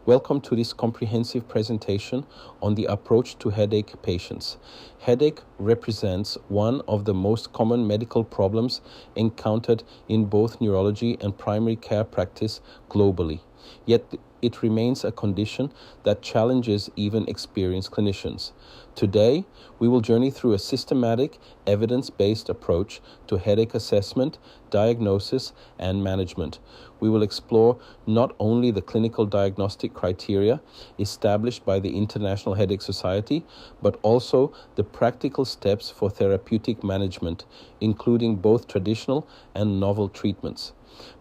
Welcome to this comprehensive presentation on the approach to headache patients. Headache represents one of the most common medical problems encountered in both neurology and primary care practice globally. Yet it remains a condition that challenges even experienced clinicians. Today, we will journey through a systematic, evidence-based approach to headache assessment, diagnosis, and management. We will explore not only the clinical diagnostic criteria established by the International Headache Society, but also the practical steps for therapeutic management, including both traditional and novel treatments.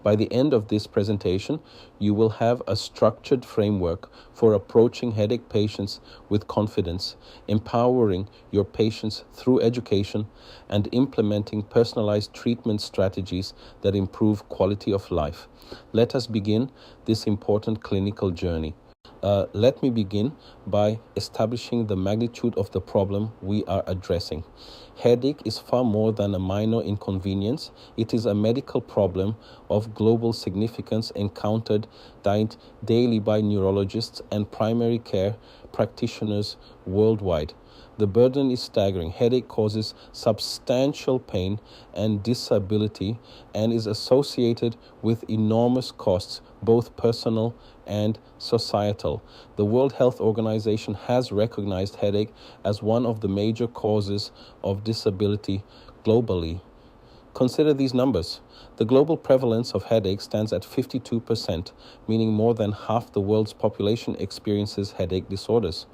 By the end of this presentation, you will have a structured framework for approaching headache patients with confidence, empowering your patients through education, and implementing personalized treatment strategies that improve quality of life. Let us begin this important clinical journey. Let me begin by establishing the magnitude of the problem we are addressing. Headache is far more than a minor inconvenience. It is a medical problem of global significance encountered daily by neurologists and primary care practitioners worldwide. The burden is staggering. Headache causes substantial pain and disability and is associated with enormous costs, both personal and societal. The World Health Organization has recognized headache as one of the major causes of disability globally. Consider these numbers. The global prevalence of headache stands at 52%, meaning more than half the world's population experiences headache disorders.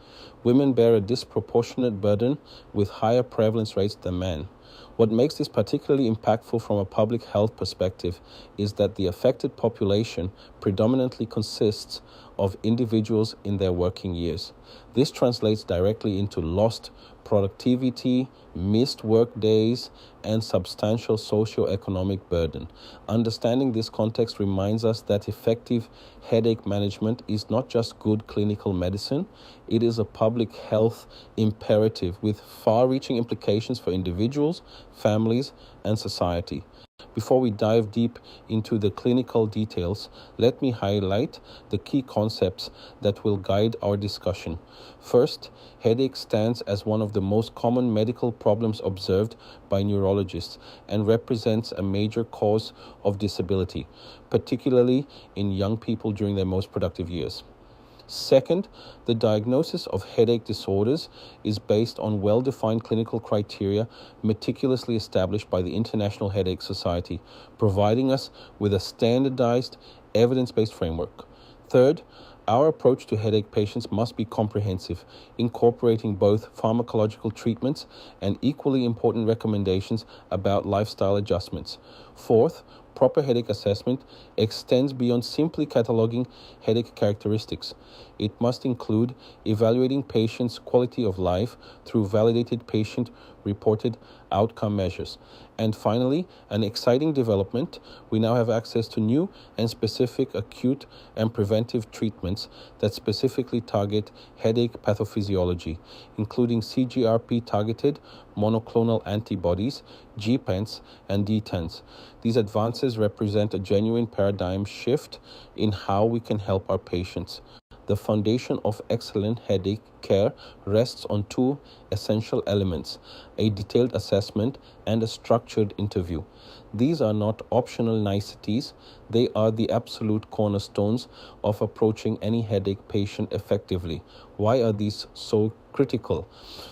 Women bear a disproportionate burden with higher prevalence rates than men. What makes this particularly impactful from a public health perspective is that the affected population predominantly consists of individuals in their working years. This translates directly into lost productivity, missed work days, and substantial socio-economic burden. Understanding this context reminds us that effective headache management is not just good clinical medicine, it is a public health imperative with far-reaching implications for individuals, families, and society. Before we dive deep into the clinical details, let me highlight the key concepts that will guide our discussion. First, headache stands as one of the most common medical problems observed by neurologists and represents a major cause of disability, particularly in young people during their most productive years. Second, the diagnosis of headache disorders is based on well-defined clinical criteria meticulously established by the International Headache Society, providing us with a standardized, evidence-based framework. Third, our approach to headache patients must be comprehensive, incorporating both pharmacological treatments and equally important recommendations about lifestyle adjustments. Fourth, proper headache assessment extends beyond simply cataloging headache characteristics. It must include evaluating patients' quality of life through validated patient-reported outcome measures. And finally, an exciting development, we now have access to new and specific acute and preventive treatments that specifically target headache pathophysiology, including CGRP-targeted monoclonal antibodies, GPANs, and D10s. These advances represent a genuine paradigm shift in how we can help our patients. The foundation of excellent headache care rests on two essential elements: a detailed assessment and a structured interview. These are not optional niceties, they are the absolute cornerstones of approaching any headache patient effectively. Why are these so critical?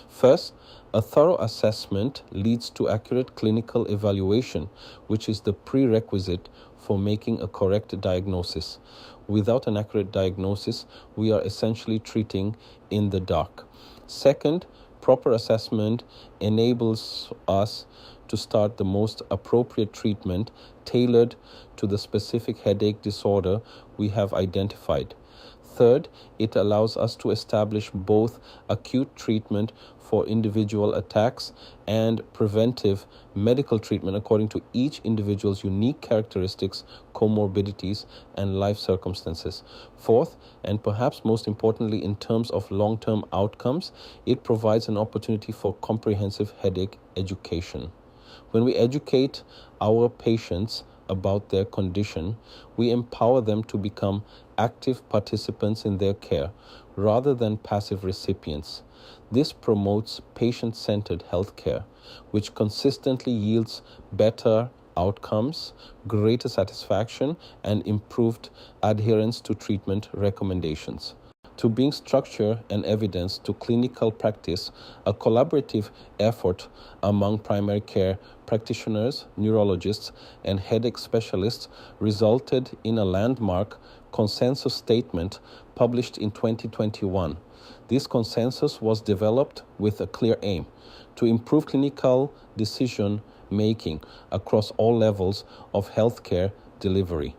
First, a thorough assessment leads to accurate clinical evaluation, which is the prerequisite for making a correct diagnosis. Without an accurate diagnosis, we are essentially treating in the dark. Second, proper assessment enables us to start the most appropriate treatment tailored to the specific headache disorder we have identified. Third, it allows us to establish both acute treatment for individual attacks and preventive medical treatment according to each individual's unique characteristics, comorbidities, and life circumstances. Fourth, and perhaps most importantly in terms of long-term outcomes, it provides an opportunity for comprehensive headache education. When we educate our patients about their condition, we empower them to become active participants in their care rather than passive recipients. This promotes patient-centered healthcare, which consistently yields better outcomes, greater satisfaction, and improved adherence to treatment recommendations. To bring structure and evidence to clinical practice, a collaborative effort among primary care practitioners, neurologists, and headache specialists resulted in a landmark consensus statement published in 2021. This consensus was developed with a clear aim to improve clinical decision making across all levels of healthcare delivery.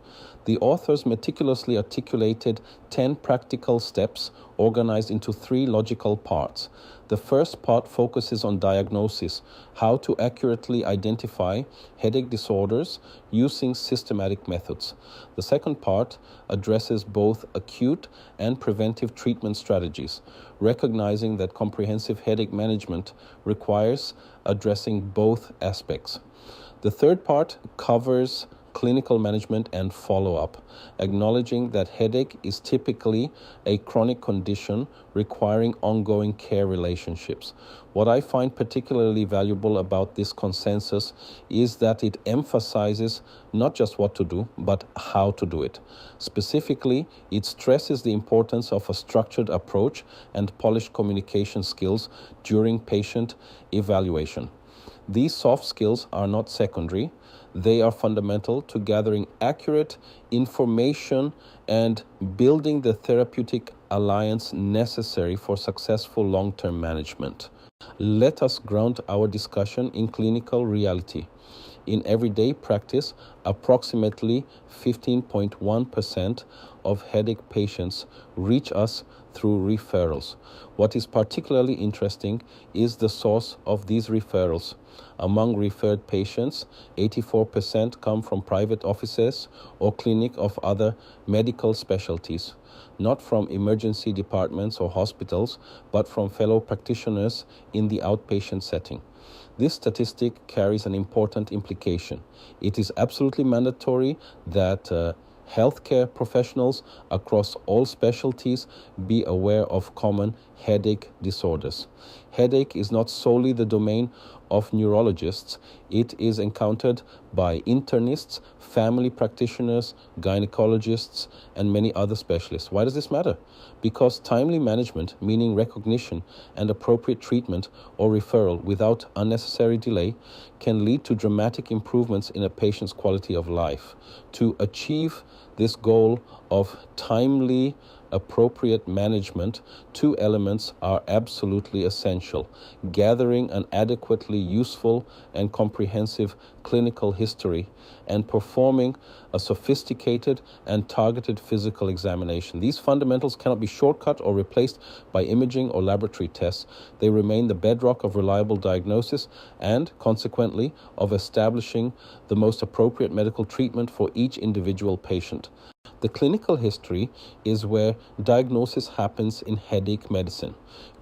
The authors meticulously articulated 10 practical steps organized into 3 logical parts. The first part focuses on diagnosis, how to accurately identify headache disorders using systematic methods. The second part addresses both acute and preventive treatment strategies, recognizing that comprehensive headache management requires addressing both aspects. The third part covers clinical management and follow-up, acknowledging that headache is typically a chronic condition requiring ongoing care relationships. What I find particularly valuable about this consensus is that it emphasizes not just what to do, but how to do it. Specifically, it stresses the importance of a structured approach and polished communication skills during patient evaluation. These soft skills are not secondary. They are fundamental to gathering accurate information and building the therapeutic alliance necessary for successful long-term management. Let us ground our discussion in clinical reality. In everyday practice, approximately 15.1% of headache patients reach us through referrals. What is particularly interesting is the source of these referrals. Among referred patients, 84% come from private offices or clinic of other medical specialties, not from emergency departments or hospitals, but from fellow practitioners in the outpatient setting. This statistic carries an important implication. It is absolutely mandatory that healthcare professionals across all specialties be aware of common headache disorders. Headache is not solely the domain of neurologists. It is encountered by internists, family practitioners, gynecologists, and many other specialists. Why does this matter? Because timely management, meaning recognition and appropriate treatment or referral without unnecessary delay, can lead to dramatic improvements in a patient's quality of life. To achieve this goal of timely, appropriate management, 2 elements are absolutely essential: gathering an adequately useful and comprehensive clinical history and performing a sophisticated and targeted physical examination. These fundamentals cannot be shortcut or replaced by imaging or laboratory tests. They remain the bedrock of reliable diagnosis and, consequently, of establishing the most appropriate medical treatment for each individual patient. The clinical history is where diagnosis happens in headache medicine.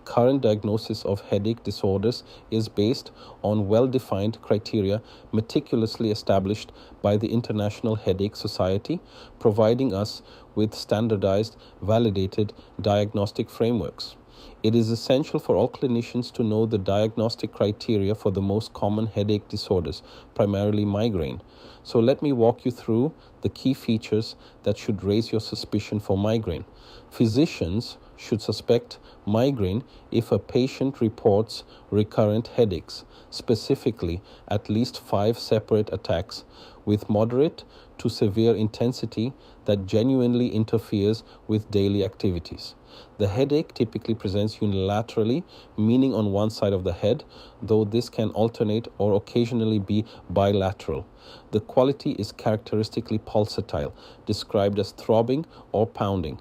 Current diagnosis of headache disorders is based on well-defined criteria meticulously established by the International Headache Society, providing us with standardized, validated diagnostic frameworks. It is essential for all clinicians to know the diagnostic criteria for the most common headache disorders, primarily migraine. So let me walk you through the key features that should raise your suspicion for migraine. Physicians should suspect migraine if a patient reports recurrent headaches, specifically at least 5 separate attacks with moderate to severe intensity that genuinely interferes with daily activities. The headache typically presents unilaterally, meaning on one side of the head, though this can alternate or occasionally be bilateral. The quality is characteristically pulsatile, described as throbbing or pounding.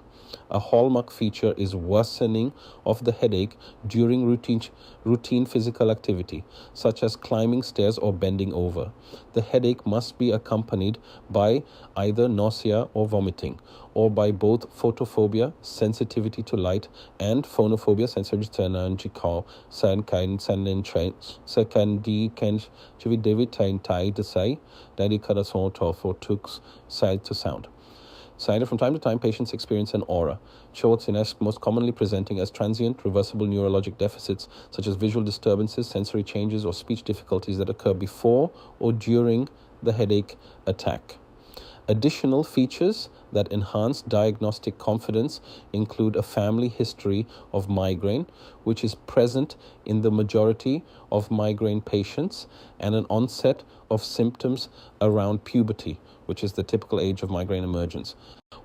A hallmark feature is worsening of the headache during routine physical activity, such as climbing stairs or bending over. The headache must be accompanied by either nausea or vomiting, or by both photophobia, sensitivity to light, and phonophobia, side to sound. From time to time, patients experience an aura. Chortzinesque most commonly presenting as transient, reversible neurologic deficits such as visual disturbances, sensory changes, or speech difficulties that occur before or during the headache attack. Additional features that enhance diagnostic confidence include a family history of migraine, which is present in the majority of migraine patients, and an onset of symptoms around puberty, which is the typical age of migraine emergence.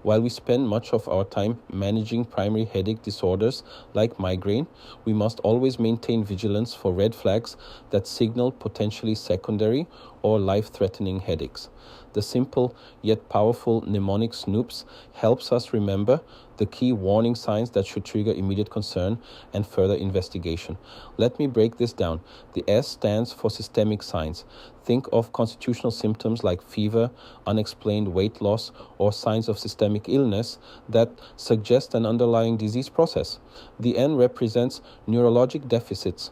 While we spend much of our time managing primary headache disorders like migraine, we must always maintain vigilance for red flags that signal potentially secondary or life-threatening headaches. The simple yet powerful mnemonic SNOOPS helps us remember the key warning signs that should trigger immediate concern and further investigation. Let me break this down. The S stands for systemic signs. Think of constitutional symptoms like fever, unexplained weight loss, or signs of systemic illness that suggest an underlying disease process. The N represents neurologic deficits.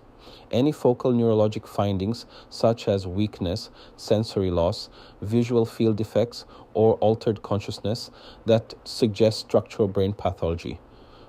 Any focal neurologic findings such as weakness, sensory loss, visual field defects, or altered consciousness that suggest structural brain pathology.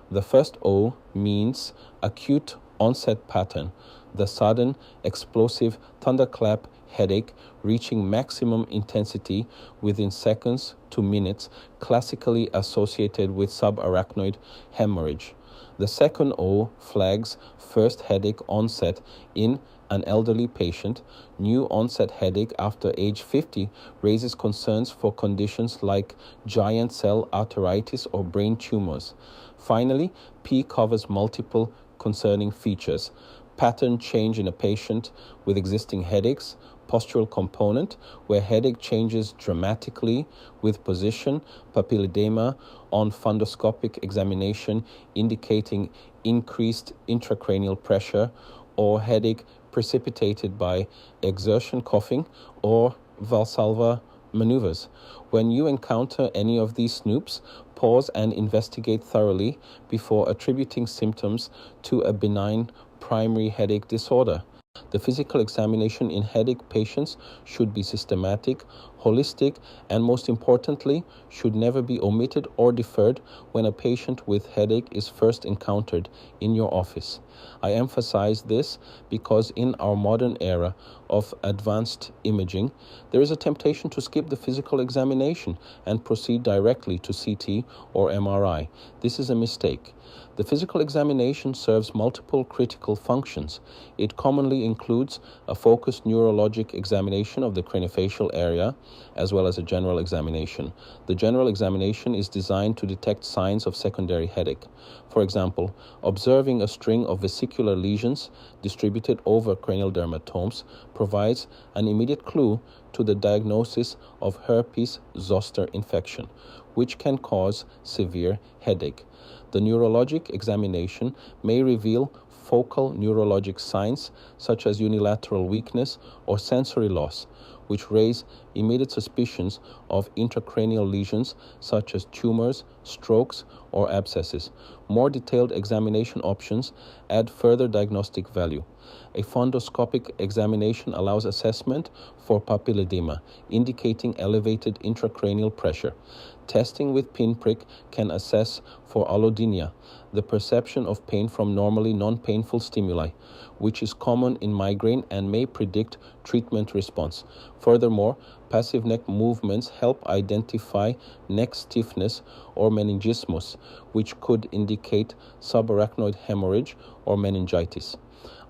The first O means acute onset pattern, the sudden, explosive thunderclap headache reaching maximum intensity within seconds to minutes, classically associated with subarachnoid hemorrhage. The second O flags first headache onset in an elderly patient. New onset headache after age 50 raises concerns for conditions like giant cell arteritis or brain tumors. Finally, P covers multiple concerning features: pattern change in a patient with existing headaches, postural component, where headache changes dramatically with position, papilledema on fundoscopic examination indicating increased intracranial pressure, or headache precipitated by exertion coughing or Valsalva maneuvers. When you encounter any of these SNOOPs, pause and investigate thoroughly before attributing symptoms to a benign primary headache disorder. The physical examination in headache patients should be systematic, holistic, and most importantly, should never be omitted or deferred when a patient with headache is first encountered in your office. I emphasize this because in our modern era of advanced imaging, there is a temptation to skip the physical examination and proceed directly to CT or MRI. This is a mistake. The physical examination serves multiple critical functions. It commonly includes a focused neurologic examination of the craniofacial area, as well as a general examination. The general examination is designed to detect signs of secondary headache. For example, observing a string of vesicular lesions distributed over cranial dermatomes provides an immediate clue to the diagnosis of herpes zoster infection, which can cause severe headache. The neurologic examination may reveal focal neurologic signs such as unilateral weakness or sensory loss, which raise immediate suspicions of intracranial lesions such as tumors, strokes, or abscesses. More detailed examination options add further diagnostic value. A fundoscopic examination allows assessment for papilledema, indicating elevated intracranial pressure. Testing with pinprick can assess for allodynia, the perception of pain from normally non-painful stimuli, which is common in migraine and may predict treatment response. Furthermore, passive neck movements help identify neck stiffness or meningismus, which could indicate subarachnoid hemorrhage or meningitis.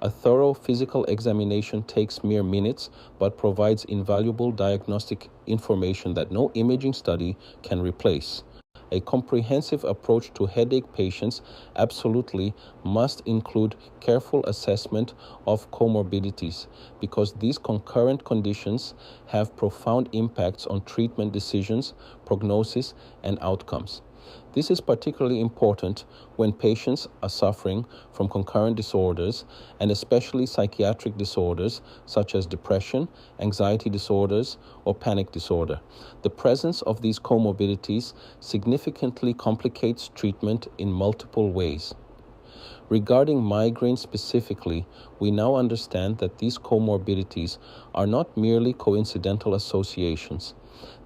A thorough physical examination takes mere minutes but provides invaluable diagnostic information that no imaging study can replace. A comprehensive approach to headache patients absolutely must include careful assessment of comorbidities, because these concurrent conditions have profound impacts on treatment decisions, prognosis, and outcomes. This is particularly important when patients are suffering from concurrent disorders, and especially psychiatric disorders such as depression, anxiety disorders, or panic disorder. The presence of these comorbidities significantly complicates treatment in multiple ways. Regarding migraine specifically, we now understand that these comorbidities are not merely coincidental associations.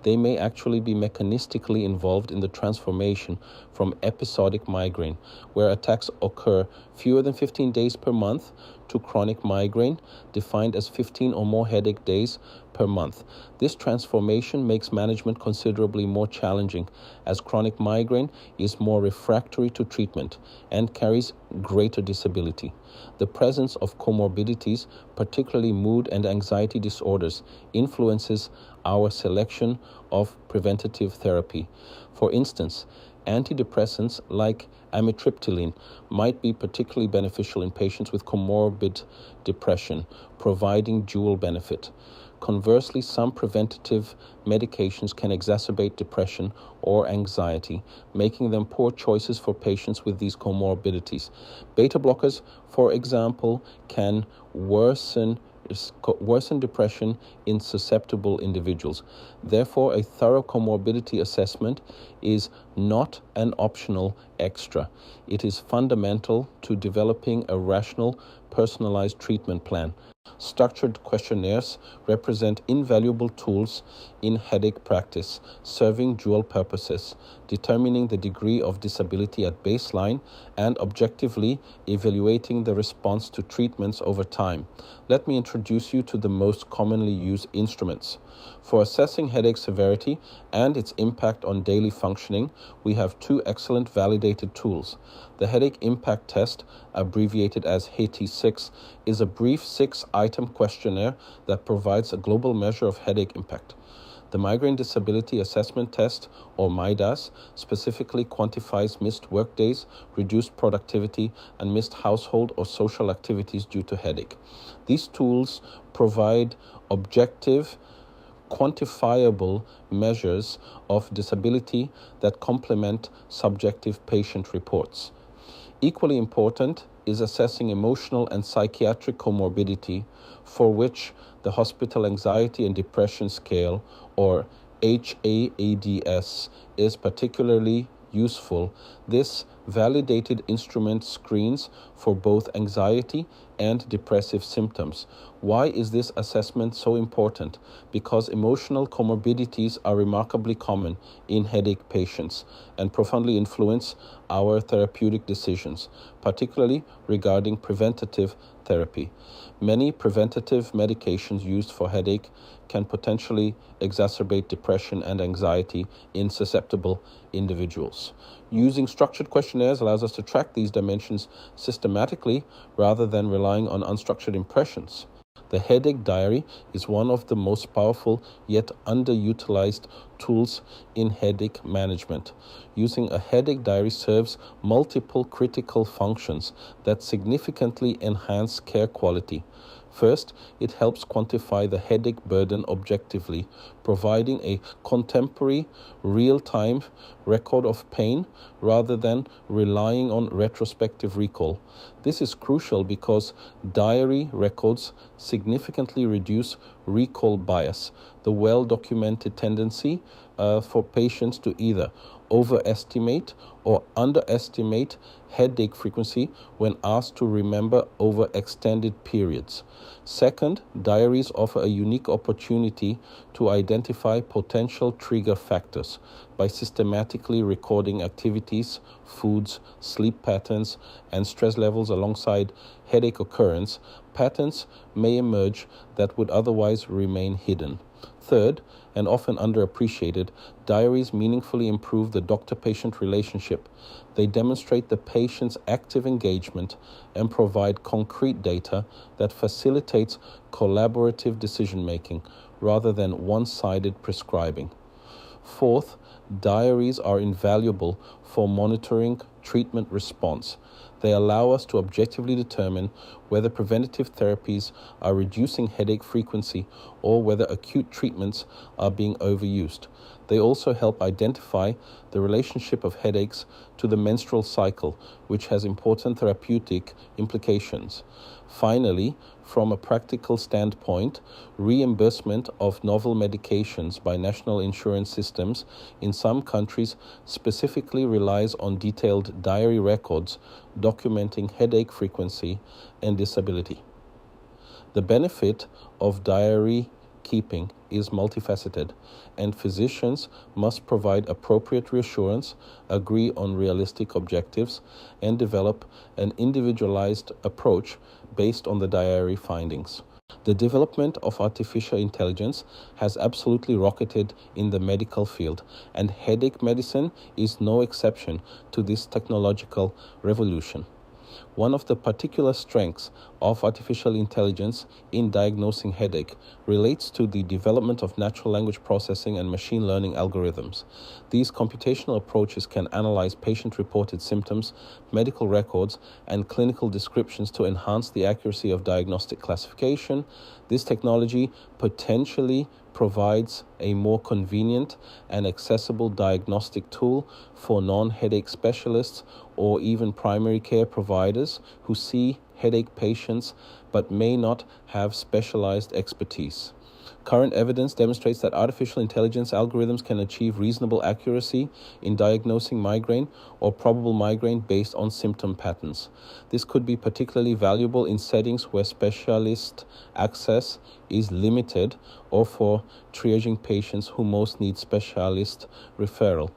They may actually be mechanistically involved in the transformation from episodic migraine, where attacks occur fewer than 15 days per month, to chronic migraine, defined as 15 or more headache days per month. This transformation makes management considerably more challenging, as chronic migraine is more refractory to treatment and carries greater disability. The presence of comorbidities, particularly mood and anxiety disorders, influences our selection of preventative therapy. For instance, antidepressants like amitriptyline might be particularly beneficial in patients with comorbid depression, providing dual benefit. Conversely, some preventative medications can exacerbate depression or anxiety, making them poor choices for patients with these comorbidities. Beta blockers, for example, can worsen depression in susceptible individuals. Therefore, a thorough comorbidity assessment is not an optional extra. It is fundamental to developing a rational, personalized treatment plan. Structured questionnaires represent invaluable tools in headache practice, serving dual purposes: determining the degree of disability at baseline and objectively evaluating the response to treatments over time. Let me introduce you to the most commonly used instruments. For assessing headache severity and its impact on daily functioning, we have two excellent validated tools. The Headache Impact Test, abbreviated as HET6, is a brief 6-item questionnaire that provides a global measure of headache impact. The Migraine Disability Assessment Test, or MIDAS, specifically quantifies missed workdays, reduced productivity, and missed household or social activities due to headache. These tools provide objective, quantifiable measures of disability that complement subjective patient reports. Equally important is assessing emotional and psychiatric comorbidity, for which the Hospital Anxiety and Depression Scale, or HAADS, is particularly useful. This validated instrument screens for both anxiety and depressive symptoms. Why is this assessment so important? Because emotional comorbidities are remarkably common in headache patients and profoundly influence our therapeutic decisions, particularly regarding preventative therapy. Many preventative medications used for headache can potentially exacerbate depression and anxiety in susceptible individuals. Using structured questionnaires allows us to track these dimensions systematically rather than relying on unstructured impressions. The headache diary is one of the most powerful yet underutilized tools in headache management. Using a headache diary serves multiple critical functions that significantly enhance care quality. First, it helps quantify the headache burden objectively, providing a contemporary, real-time record of pain rather than relying on retrospective recall. This is crucial because diary records significantly reduce recall bias, the well-documented tendency for patients to either overestimate or underestimate headache frequency when asked to remember over extended periods. Second, diaries offer a unique opportunity to identify potential trigger factors by systematically recording activities, foods, sleep patterns, and stress levels alongside headache occurrence. Patterns may emerge that would otherwise remain hidden. Third, and often underappreciated, diaries meaningfully improve the doctor-patient relationship. They demonstrate the patient's active engagement and provide concrete data that facilitates collaborative decision-making rather than one-sided prescribing. Fourth, diaries are invaluable for monitoring treatment response. They allow us to objectively determine whether preventative therapies are reducing headache frequency or whether acute treatments are being overused. They also help identify the relationship of headaches to the menstrual cycle, which has important therapeutic implications. Finally, from a practical standpoint, reimbursement of novel medications by national insurance systems in some countries specifically relies on detailed diary records documenting headache frequency and disability. The benefit of diary keeping is multifaceted, and physicians must provide appropriate reassurance, agree on realistic objectives, and develop an individualized approach based on the diary findings. The development of artificial intelligence has absolutely rocketed in the medical field, and headache medicine is no exception to this technological revolution. One of the particular strengths of artificial intelligence in diagnosing headache relates to the development of natural language processing and machine learning algorithms. These computational approaches can analyze patient-reported symptoms, medical records, and clinical descriptions to enhance the accuracy of diagnostic classification. This technology potentially provides a more convenient and accessible diagnostic tool for non-headache specialists or even primary care providers who see headache patients but may not have specialized expertise. Current evidence demonstrates that artificial intelligence algorithms can achieve reasonable accuracy in diagnosing migraine or probable migraine based on symptom patterns. This could be particularly valuable in settings where specialist access is limited or for triaging patients who most need specialist referral.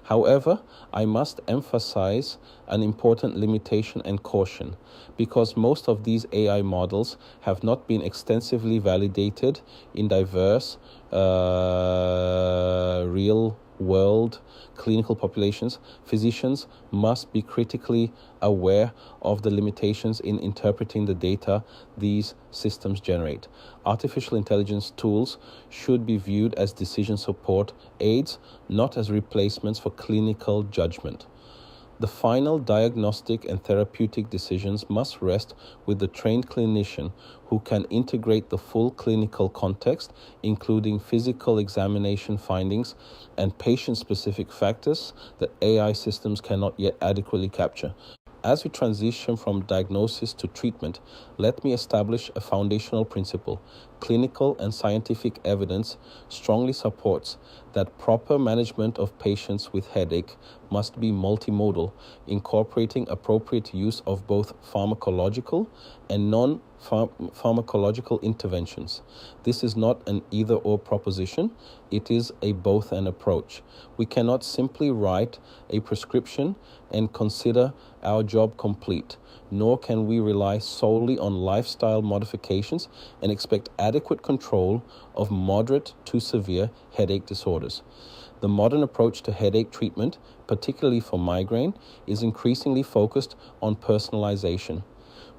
However, I must emphasize an important limitation and caution, because most of these AI models have not been extensively validated in diverse real-world clinical populations. Physicians must be critically aware of the limitations in interpreting the data these systems generate. Artificial intelligence tools should be viewed as decision support aids, not as replacements for clinical judgment. The final diagnostic and therapeutic decisions must rest with the trained clinician who can integrate the full clinical context, including physical examination findings and patient-specific factors that AI systems cannot yet adequately capture. As we transition from diagnosis to treatment, let me establish a foundational principle. Clinical and scientific evidence strongly supports that proper management of patients with headache must be multimodal, incorporating appropriate use of both pharmacological and non-pharmacological interventions. This is not an either-or proposition, it is a both-and approach. We cannot simply write a prescription and consider our job complete, nor can we rely solely on lifestyle modifications and expect adequate control of moderate to severe headache disorders. The modern approach to headache treatment, particularly for migraine, is increasingly focused on personalization.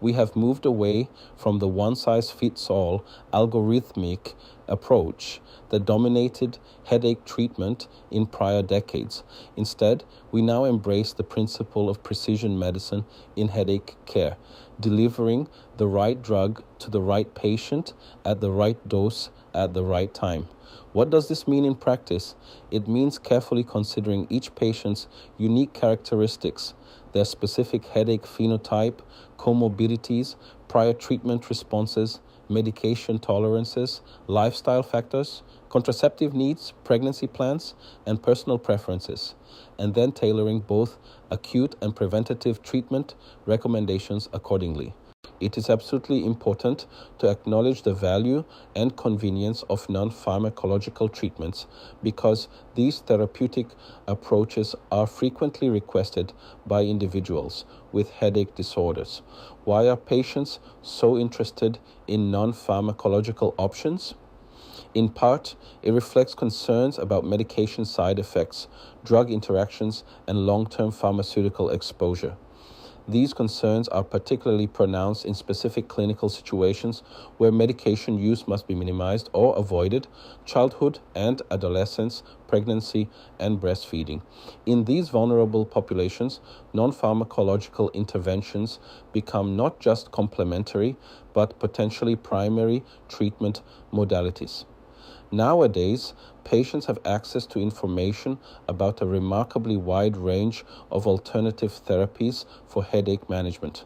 We have moved away from the one-size-fits-all algorithmic approach that dominated headache treatment in prior decades. Instead, we now embrace the principle of precision medicine in headache care, delivering the right drug to the right patient at the right dose at the right time. What does this mean in practice? It means carefully considering each patient's unique characteristics, their specific headache phenotype, comorbidities, prior treatment responses, medication tolerances, lifestyle factors, contraceptive needs, pregnancy plans, and personal preferences, and then tailoring both acute and preventative treatment recommendations accordingly. It is absolutely important to acknowledge the value and convenience of non-pharmacological treatments because these therapeutic approaches are frequently requested by individuals with headache disorders. Why are patients so interested in non-pharmacological options? In part, it reflects concerns about medication side effects, drug interactions, and long-term pharmaceutical exposure. These concerns are particularly pronounced in specific clinical situations where medication use must be minimized or avoided: childhood and adolescence, pregnancy, and breastfeeding. In these vulnerable populations, non-pharmacological interventions become not just complementary, but potentially primary treatment modalities. Nowadays, patients have access to information about a remarkably wide range of alternative therapies for headache management.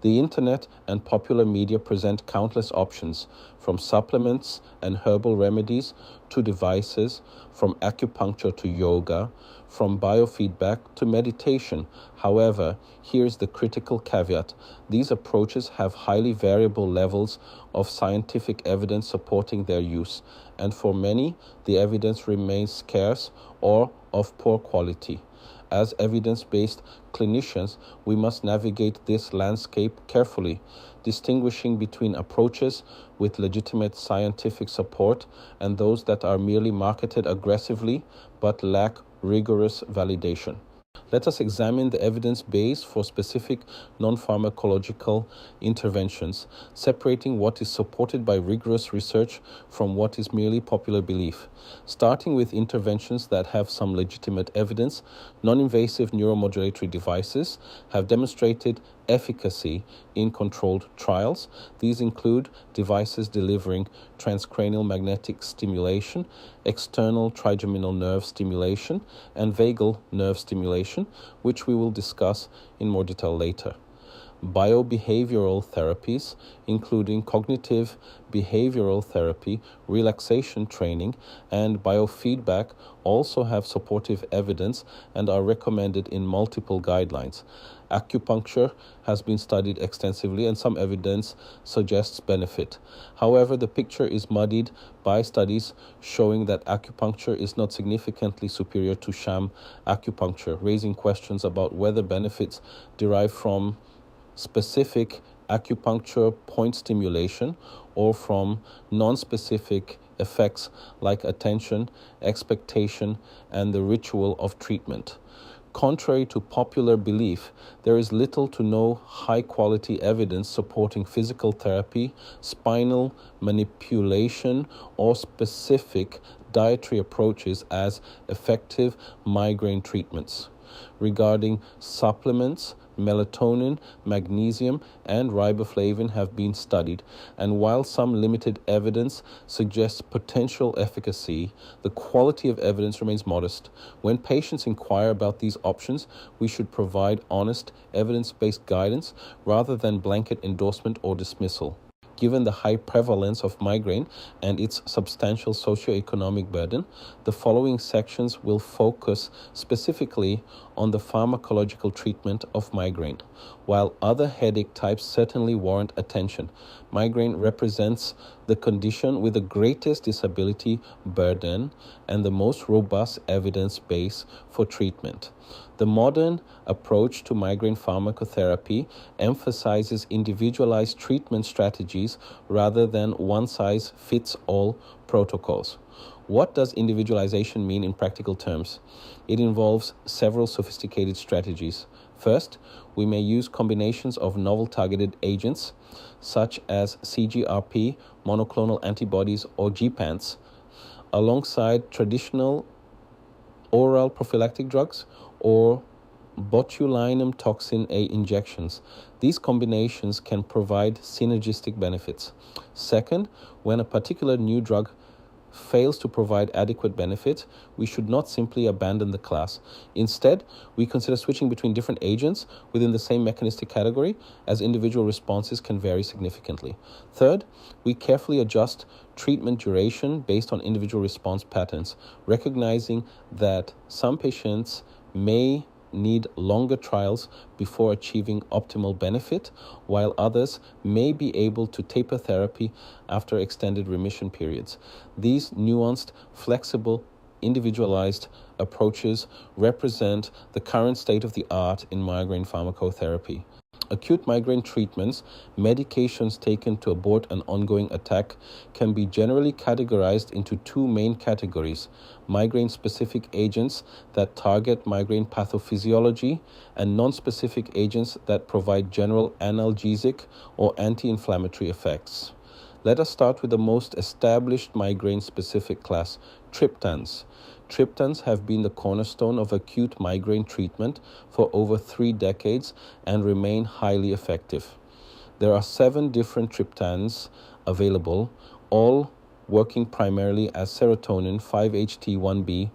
The internet and popular media present countless options, from supplements and herbal remedies to devices, from acupuncture to yoga, from biofeedback to meditation. However, here's the critical caveat. These approaches have highly variable levels of scientific evidence supporting their use, and for many, the evidence remains scarce or of poor quality. As evidence-based clinicians, we must navigate this landscape carefully, distinguishing between approaches with legitimate scientific support and those that are merely marketed aggressively but lack rigorous validation. Let us examine the evidence base for specific non-pharmacological interventions, separating what is supported by rigorous research from what is merely popular belief. Starting with interventions that have some legitimate evidence, non-invasive neuromodulatory devices have demonstrated efficacy in controlled trials. These include devices delivering transcranial magnetic stimulation, external trigeminal nerve stimulation, and vagal nerve stimulation, which we will discuss in more detail later. Biobehavioral therapies, including cognitive behavioral therapy, relaxation training, and biofeedback, also have supportive evidence and are recommended in multiple guidelines. Acupuncture has been studied extensively and some evidence suggests benefit. However, the picture is muddied by studies showing that acupuncture is not significantly superior to sham acupuncture, raising questions about whether benefits derive from specific acupuncture point stimulation or from non-specific effects like attention, expectation, and the ritual of treatment. Contrary to popular belief, there is little to no high-quality evidence supporting physical therapy, spinal manipulation, or specific dietary approaches as effective migraine treatments. Regarding supplements, melatonin, magnesium, and riboflavin have been studied, and while some limited evidence suggests potential efficacy, the quality of evidence remains modest. When patients inquire about these options, we should provide honest, evidence-based guidance rather than blanket endorsement or dismissal. Given the high prevalence of migraine and its substantial socioeconomic burden, the following sections will focus specifically on the pharmacological treatment of migraine. While other headache types certainly warrant attention, migraine represents the condition with the greatest disability burden and the most robust evidence base for treatment. The modern approach to migraine pharmacotherapy emphasizes individualized treatment strategies rather than one-size-fits-all protocols. What does individualization mean in practical terms? It involves several sophisticated strategies. First, we may use combinations of novel targeted agents, such as CGRP, monoclonal antibodies, or GPANTs, alongside traditional oral prophylactic drugs or botulinum toxin A injections. These combinations can provide synergistic benefits. Second, when a particular new drug fails to provide adequate benefit, we should not simply abandon the class. Instead, we consider switching between different agents within the same mechanistic category, as individual responses can vary significantly. Third, we carefully adjust treatment duration based on individual response patterns, recognizing that some patients may need longer trials before achieving optimal benefit, while others may be able to taper therapy after extended remission periods. These nuanced, flexible, individualized approaches represent the current state of the art in migraine pharmacotherapy. Acute migraine treatments, medications taken to abort an ongoing attack, can be generally categorized into two main categories: migraine-specific agents that target migraine pathophysiology and non-specific agents that provide general analgesic or anti-inflammatory effects. Let us start with the most established migraine-specific class, triptans. Triptans have been the cornerstone of acute migraine treatment for over 3 decades and remain highly effective. There are 7 different triptans available, all working primarily as serotonin 5-HT1B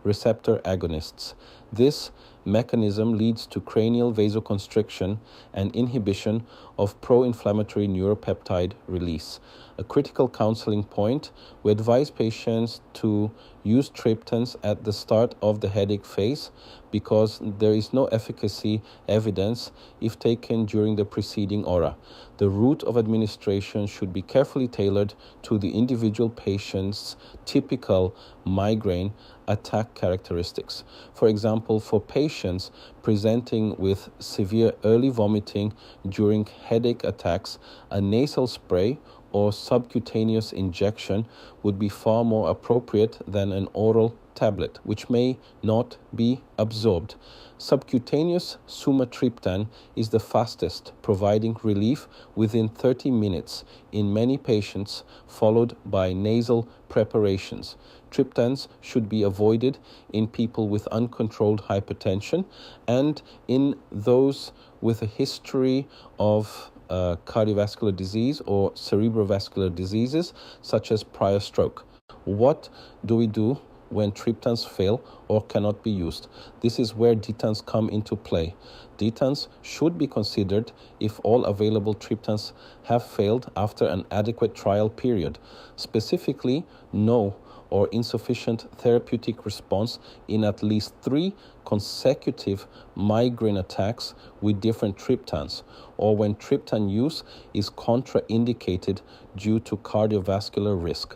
receptor agonists. This mechanism leads to cranial vasoconstriction and inhibition of pro-inflammatory neuropeptide release. A critical counseling point, we advise patients to use triptans at the start of the headache phase because there is no efficacy evidence if taken during the preceding aura. The route of administration should be carefully tailored to the individual patient's typical migraine attack characteristics. For example, for patients presenting with severe early vomiting during headache attacks, a nasal spray or subcutaneous injection would be far more appropriate than an oral tablet, which may not be absorbed. Subcutaneous sumatriptan is the fastest, providing relief within 30 minutes in many patients, followed by nasal preparations. Triptans should be avoided in people with uncontrolled hypertension and in those with a history of cardiovascular disease or cerebrovascular diseases such as prior stroke. What do we do when triptans fail or cannot be used? This is where detans come into play. Detans should be considered if all available triptans have failed after an adequate trial period. Specifically, no or insufficient therapeutic response in at least 3 consecutive migraine attacks with different triptans, or when triptan use is contraindicated due to cardiovascular risk.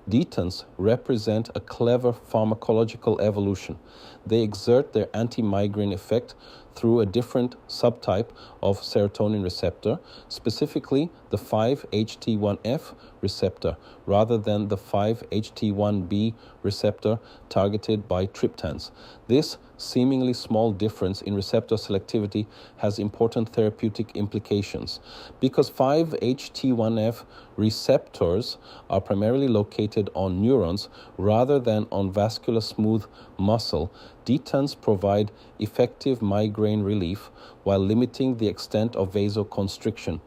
Detans represent a clever pharmacological evolution. They exert their anti-migraine effect through a different subtype of serotonin receptor, specifically the 5-HT1F receptor, rather than the 5-HT1B receptor targeted by triptans. This seemingly small difference in receptor selectivity has important therapeutic implications. Because 5-HT1F receptors are primarily located on neurons rather than on vascular smooth muscle, detans provide effective migraine relief while limiting the extent of vasoconstriction.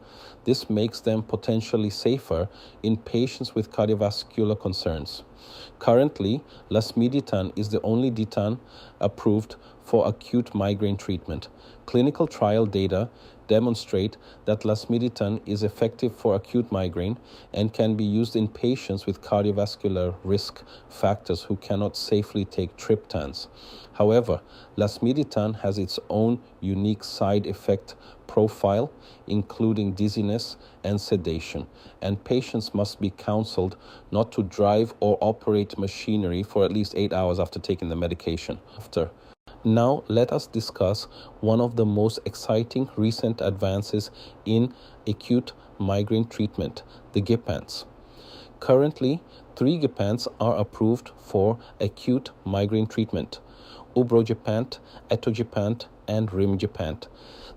This makes them potentially safer in patients with cardiovascular concerns. Currently, lasmiditan is the only detan approved for acute migraine treatment. Clinical trial data demonstrate that lasmiditan is effective for acute migraine and can be used in patients with cardiovascular risk factors who cannot safely take triptans. However, lasmiditan has its own unique side effect profile, including dizziness and sedation, and patients must be counseled not to drive or operate machinery for at least 8 hours after taking the medication. Now, let us discuss one of the most exciting recent advances in acute migraine treatment, the gepants. Currently, 3 gepants are approved for acute migraine treatment: ubrogepant, atogepant, and rimgepant.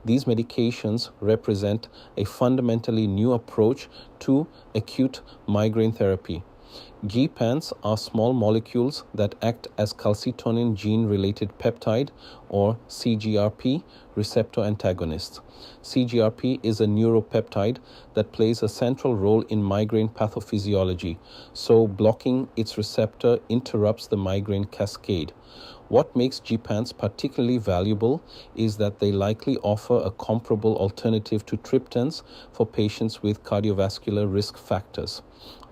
These medications represent a fundamentally new approach to acute migraine therapy. Gepants are small molecules that act as calcitonin gene-related peptide, or CGRP, receptor antagonists. CGRP is a neuropeptide that plays a central role in migraine pathophysiology, so blocking its receptor interrupts the migraine cascade. What makes gepants particularly valuable is that they likely offer a comparable alternative to triptans for patients with cardiovascular risk factors.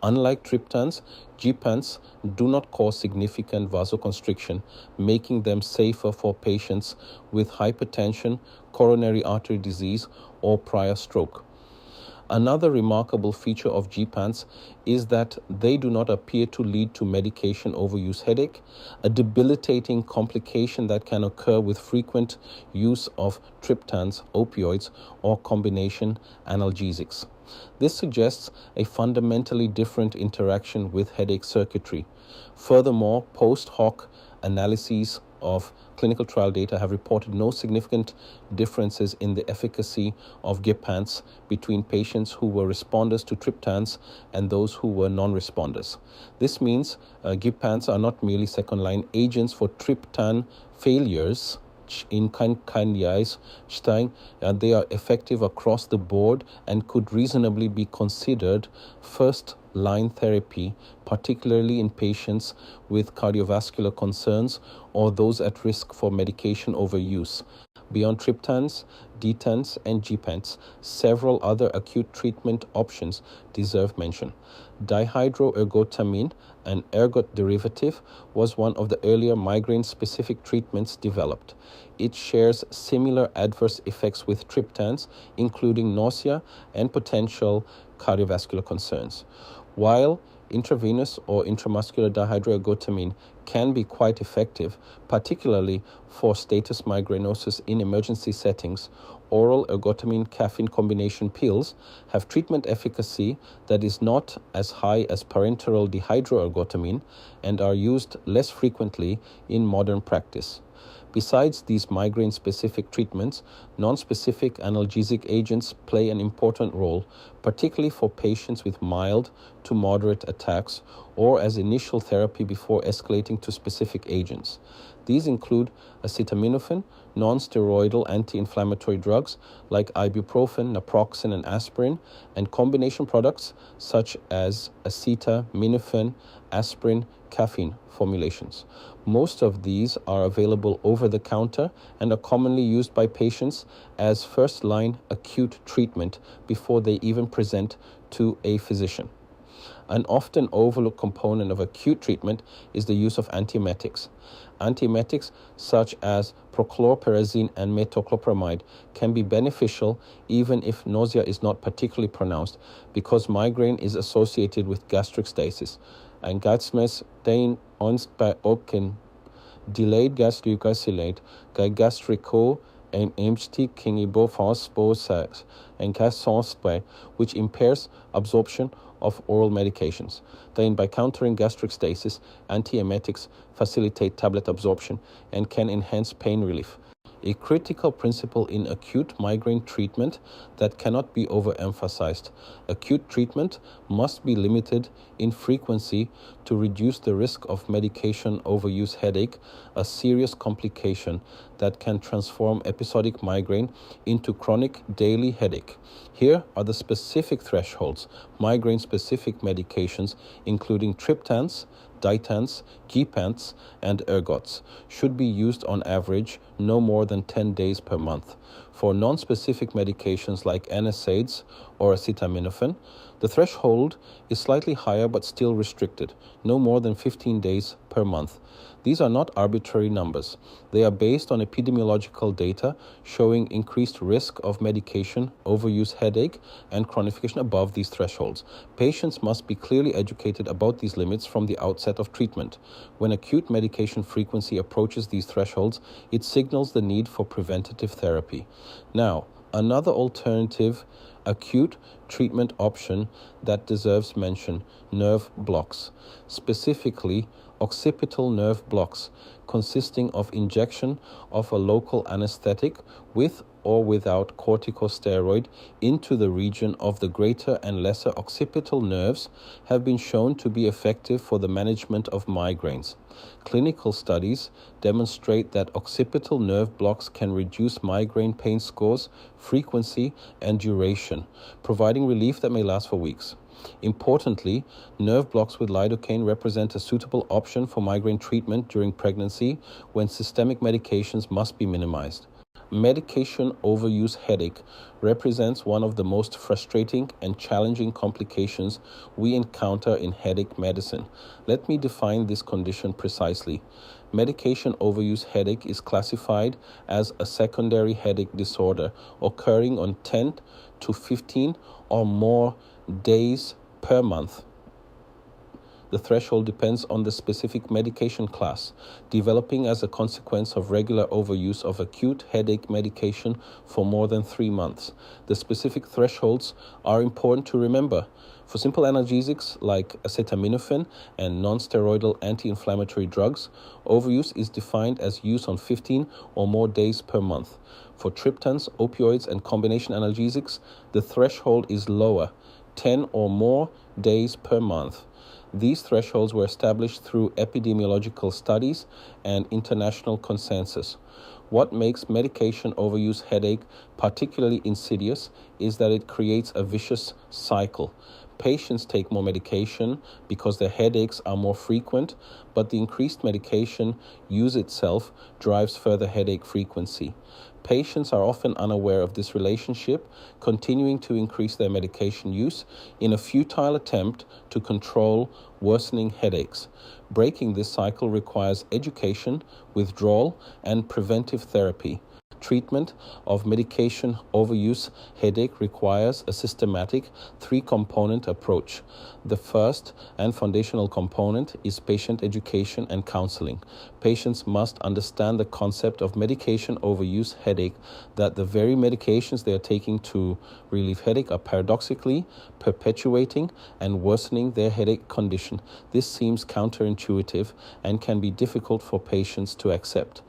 Unlike triptans, gepants do not cause significant vasoconstriction, making them safer for patients with hypertension, coronary artery disease, or prior stroke. Another remarkable feature of gepants is that they do not appear to lead to medication overuse headache, a debilitating complication that can occur with frequent use of triptans, opioids, or combination analgesics. This suggests a fundamentally different interaction with headache circuitry. Furthermore, post hoc analyses of clinical trial data have reported no significant differences in the efficacy of gepants between patients who were responders to triptans and those who were non-responders. This means gepants are not merely second-line agents for triptan failures in Stein, they are effective across the board and could reasonably be considered first-line therapy, particularly in patients with cardiovascular concerns or those at risk for medication overuse. Beyond triptans, detans, and gepants, several other acute treatment options deserve mention. Dihydroergotamine, an ergot derivative, was one of the earlier migraine-specific treatments developed. It shares similar adverse effects with triptans, including nausea and potential cardiovascular concerns. While intravenous or intramuscular dihydroergotamine can be quite effective, particularly for status migrainosus in emergency settings, oral ergotamine caffeine combination pills have treatment efficacy that is not as high as parenteral dihydroergotamine and are used less frequently in modern practice. Besides these migraine-specific treatments, non-specific analgesic agents play an important role, particularly for patients with mild to moderate attacks or as initial therapy before escalating to specific agents. These include acetaminophen, non-steroidal anti-inflammatory drugs like ibuprofen, naproxen, and aspirin, and combination products such as acetaminophen, aspirin, caffeine formulations. Most of these are available over the counter and are commonly used by patients as first-line acute treatment before they even present to a physician. An often overlooked component of acute treatment is the use of antiemetics. Antiemetics such as prochlorperazine and metoclopramide can be beneficial even if nausea is not particularly pronounced because migraine is associated with gastric stasis. En gatsmes dein ons bij ook een delayed gastricacillate, gastrico and empty kingibophosphosas and cassonspray, which impairs absorption of oral medications. Then, by countering gastric stasis, antiemetics facilitate tablet absorption and can enhance pain relief. A critical principle in acute migraine treatment that cannot be overemphasized. Acute treatment must be limited in frequency to reduce the risk of medication overuse headache, a serious complication that can transform episodic migraine into chronic daily headache. Here are the specific thresholds. Migraine-specific medications, including triptans, ditans, gepants, and ergots, should be used on average no more than 10 days per month. For non-specific medications like NSAIDs or acetaminophen, the threshold is slightly higher but still restricted, no more than 15 days per month. These are not arbitrary numbers. They are based on epidemiological data showing increased risk of medication overuse headache and chronification above these thresholds. Patients must be clearly educated about these limits from the outset of treatment. When acute medication frequency approaches these thresholds, it signals the need for preventative therapy. Now, another alternative acute treatment option that deserves mention: nerve blocks, specifically occipital nerve blocks, consisting of injection of a local anesthetic with or without corticosteroid into the region of the greater and lesser occipital nerves, have been shown to be effective for the management of migraines. Clinical studies demonstrate that occipital nerve blocks can reduce migraine pain scores, frequency, and duration, providing relief that may last for weeks. Importantly, nerve blocks with lidocaine represent a suitable option for migraine treatment during pregnancy when systemic medications must be minimized. Medication overuse headache represents one of the most frustrating and challenging complications we encounter in headache medicine. Let me define this condition precisely. Medication overuse headache is classified as a secondary headache disorder occurring on 10 to 15 or more days per month. The threshold depends on the specific medication class, developing as a consequence of regular overuse of acute headache medication for more than 3 months. The specific thresholds are important to remember. For simple analgesics like acetaminophen and non-steroidal anti-inflammatory drugs, overuse is defined as use on 15 or more days per month. For triptans, opioids, and combination analgesics, the threshold is lower, 10 or more days per month. These thresholds were established through epidemiological studies and international consensus. What makes medication overuse headache particularly insidious is that it creates a vicious cycle. Patients take more medication because their headaches are more frequent, but the increased medication use itself drives further headache frequency. Patients are often unaware of this relationship, continuing to increase their medication use in a futile attempt to control worsening headaches. Breaking this cycle requires education, withdrawal, and preventive therapy. Treatment of medication overuse headache requires a systematic three-component approach. The first and foundational component is patient education and counseling. Patients must understand the concept of medication overuse headache, that the very medications they are taking to relieve headache are paradoxically perpetuating and worsening their headache condition. This seems counterintuitive and can be difficult for patients to accept.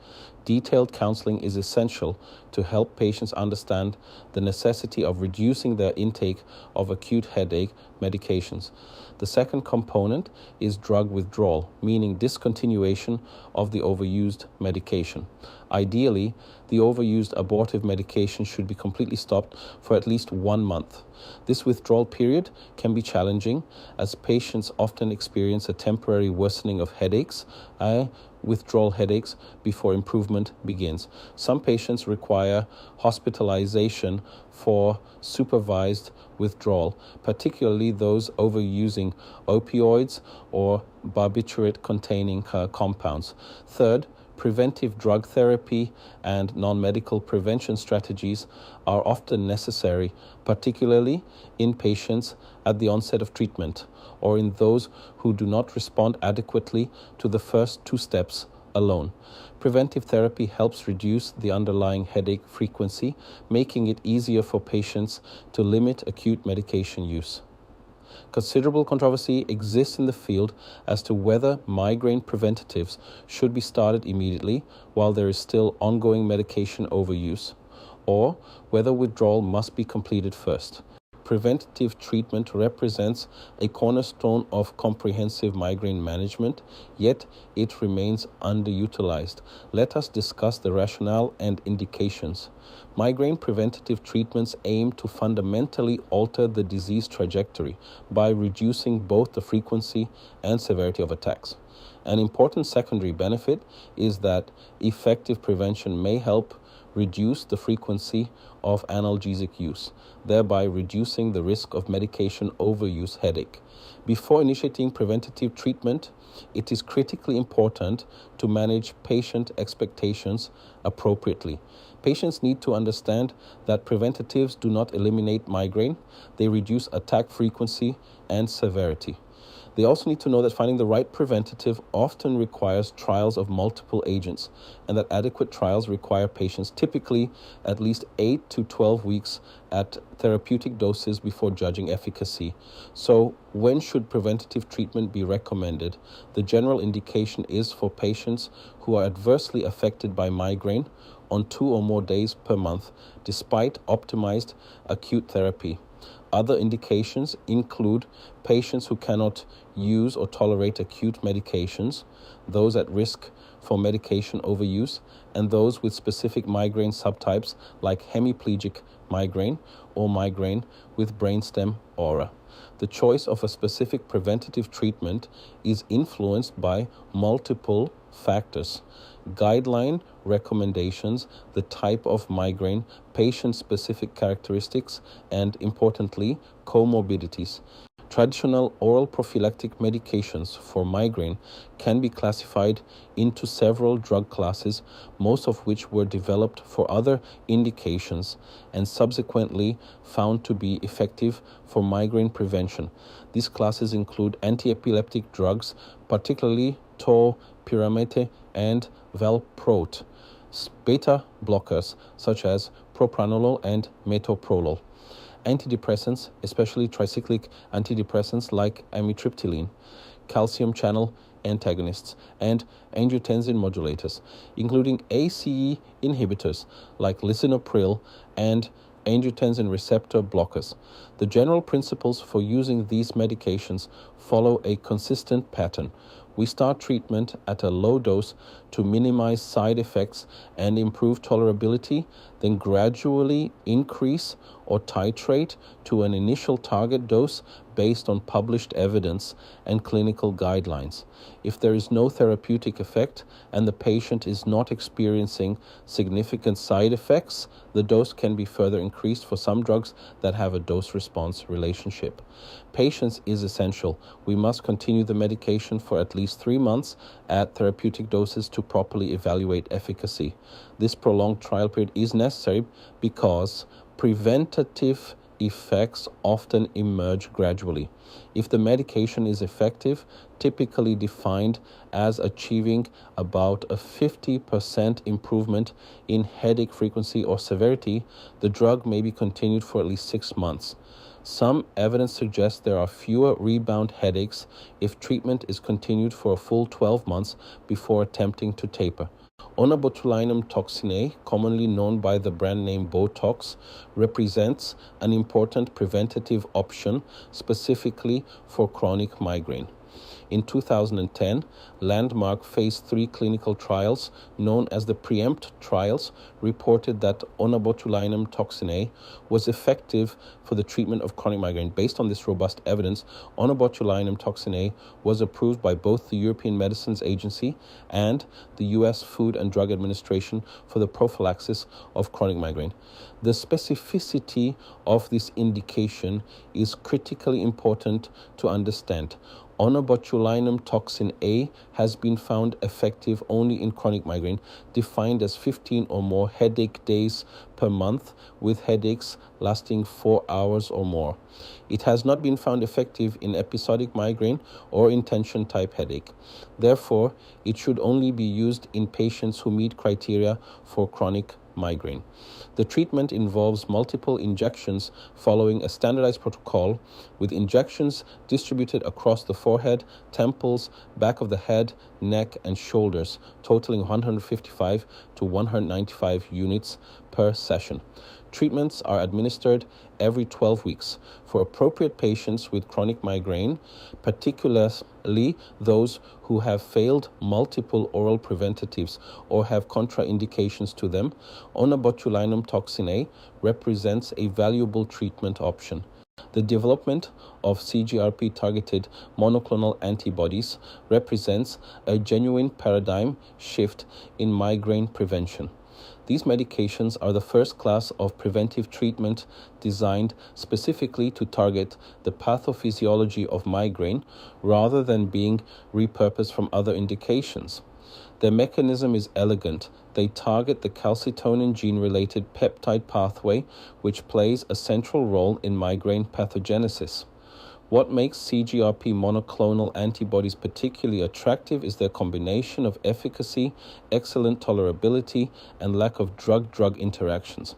Detailed counseling is essential to help patients understand the necessity of reducing their intake of acute headache medications. The second component is drug withdrawal, meaning discontinuation of the overused medication. Ideally, the overused abortive medication should be completely stopped for at least 1 month. This withdrawal period can be challenging, as patients often experience a temporary worsening of headaches, withdrawal headaches, before improvement begins. Some patients require hospitalization for supervised withdrawal, particularly those overusing opioids or barbiturate-containing compounds. Third, preventive drug therapy and non-medical prevention strategies are often necessary, particularly in patients at the onset of treatment or in those who do not respond adequately to the first 2 steps alone. Preventive therapy helps reduce the underlying headache frequency, making it easier for patients to limit acute medication use. Considerable controversy exists in the field as to whether migraine preventatives should be started immediately while there is still ongoing medication overuse, or whether withdrawal must be completed first. Preventative treatment represents a cornerstone of comprehensive migraine management, yet it remains underutilized. Let us discuss the rationale and indications. Migraine preventative treatments aim to fundamentally alter the disease trajectory by reducing both the frequency and severity of attacks. An important secondary benefit is that effective prevention may help reduce the frequency of analgesic use, thereby reducing the risk of medication overuse headache. Before initiating preventative treatment, it is critically important to manage patient expectations appropriately. Patients need to understand that preventatives do not eliminate migraine, they reduce attack frequency and severity. They also need to know that finding the right preventative often requires trials of multiple agents, and that adequate trials require patients typically at least 8 to 12 weeks at therapeutic doses before judging efficacy. So, when should preventative treatment be recommended? The general indication is for patients who are adversely affected by migraine on 2 or more days per month, despite optimized acute therapy. Other indications include patients who cannot use or tolerate acute medications, those at risk for medication overuse, and those with specific migraine subtypes like hemiplegic migraine or migraine with brainstem aura. The choice of a specific preventative treatment is influenced by multiple factors: guideline recommendations, the type of migraine, patient-specific characteristics, and, importantly, comorbidities. Traditional oral prophylactic medications for migraine can be classified into several drug classes, most of which were developed for other indications and subsequently found to be effective for migraine prevention. These classes include anti-epileptic drugs, particularly topiramate and valproate, beta blockers such as propranolol and metoprolol, antidepressants, especially tricyclic antidepressants like amitriptyline, calcium channel antagonists, and angiotensin modulators, including ACE inhibitors like lisinopril and angiotensin receptor blockers. The general principles for using these medications follow a consistent pattern. We start treatment at a low dose to minimize side effects and improve tolerability, then gradually increase or titrate to an initial target dose based on published evidence and clinical guidelines. If there is no therapeutic effect and the patient is not experiencing significant side effects, the dose can be further increased for some drugs that have a dose-response relationship. Patience is essential. We must continue the medication for at least 3 months at therapeutic doses to properly evaluate efficacy. This prolonged trial period is necessary because preventative effects often emerge gradually. If the medication is effective, typically defined as achieving about a 50% improvement in headache frequency or severity, the drug may be continued for at least 6 months. Some evidence suggests there are fewer rebound headaches if treatment is continued for a full 12 months before attempting to taper. Onabotulinum toxin A, commonly known by the brand name Botox, represents an important preventative option specifically for chronic migraine. In 2010, landmark phase 3 clinical trials, known as the PREEMPT trials, reported that onabotulinum toxin A was effective for the treatment of chronic migraine. Based on this robust evidence, onabotulinum toxin A was approved by both the European Medicines Agency and the US Food and Drug Administration for the prophylaxis of chronic migraine. The specificity of this indication is critically important to understand. Onabotulinum toxin A has been found effective only in chronic migraine, defined as 15 or more headache days per month with headaches lasting 4 hours or more. It has not been found effective in episodic migraine or in tension-type headache. Therefore, it should only be used in patients who meet criteria for chronic migraine. The treatment involves multiple injections following a standardized protocol, with injections distributed across the forehead, temples, back of the head, neck, and shoulders, totaling 155 to 195 units per session. Treatments are administered every 12 weeks for appropriate patients with chronic migraine, particularly those who have failed multiple oral preventatives or have contraindications to them. Onabotulinum toxin A represents a valuable treatment option. The development of CGRP-targeted monoclonal antibodies represents a genuine paradigm shift in migraine prevention. These medications are the first class of preventive treatment designed specifically to target the pathophysiology of migraine rather than being repurposed from other indications. Their mechanism is elegant. They target the calcitonin gene-related peptide pathway, which plays a central role in migraine pathogenesis. What makes CGRP monoclonal antibodies particularly attractive is their combination of efficacy, excellent tolerability, and lack of drug-drug interactions.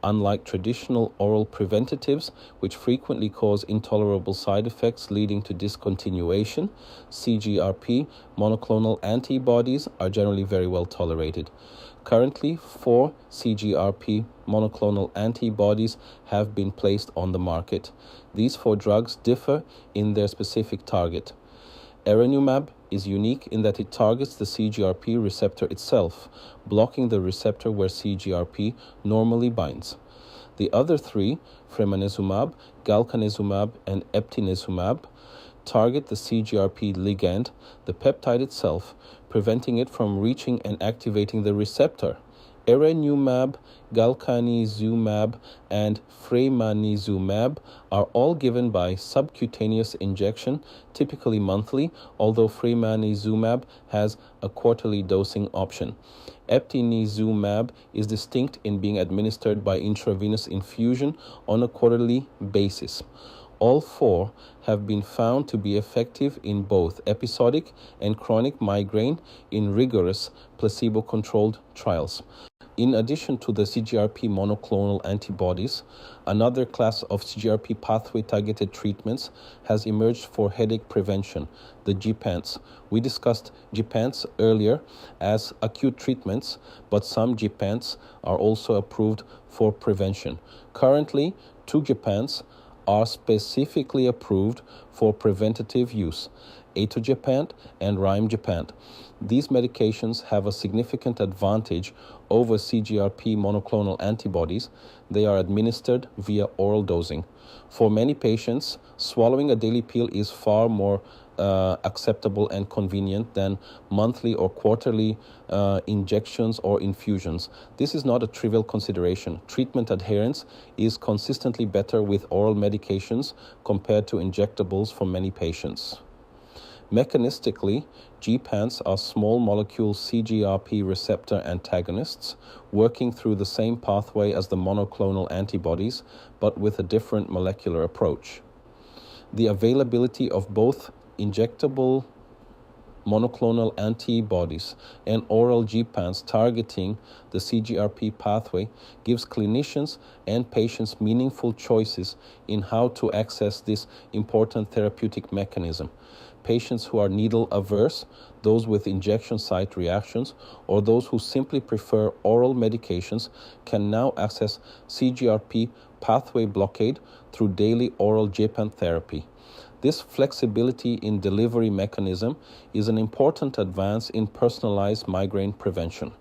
Unlike traditional oral preventatives, which frequently cause intolerable side effects leading to discontinuation, CGRP monoclonal antibodies are generally very well tolerated. Currently, 4 CGRP monoclonal antibodies have been placed on the market. These 4 drugs differ in their specific target. Erenumab is unique in that it targets the CGRP receptor itself, blocking the receptor where CGRP normally binds. The other 3, fremanezumab, galcanezumab, and eptinezumab, target the CGRP ligand, the peptide itself, preventing it from reaching and activating the receptor. Erenumab, galcanezumab, and fremanezumab are all given by subcutaneous injection, typically monthly, although fremanezumab has a quarterly dosing option. Eptinezumab is distinct in being administered by intravenous infusion on a quarterly basis. All 4 have been found to be effective in both episodic and chronic migraine in rigorous placebo-controlled trials. In addition to the CGRP monoclonal antibodies, another class of CGRP pathway-targeted treatments has emerged for headache prevention, the gepants. We discussed gepants earlier as acute treatments, but some gepants are also approved for prevention. Currently, 2 gepants are specifically approved for preventative use, atogepant and rimegepant. These medications have a significant advantage over CGRP monoclonal antibodies, they are administered via oral dosing. For many patients, swallowing a daily pill is far more acceptable and convenient than monthly or quarterly injections or infusions. This is not a trivial consideration. Treatment adherence is consistently better with oral medications compared to injectables for many patients. Mechanistically, GPANs are small molecule CGRP receptor antagonists working through the same pathway as the monoclonal antibodies, but with a different molecular approach. The availability of both injectable monoclonal antibodies and oral GPANs targeting the CGRP pathway gives clinicians and patients meaningful choices in how to access this important therapeutic mechanism. Patients who are needle averse, those with injection site reactions, or those who simply prefer oral medications can now access CGRP pathway blockade through daily oral GPAN therapy. This flexibility in delivery mechanism is an important advance in personalized migraine prevention.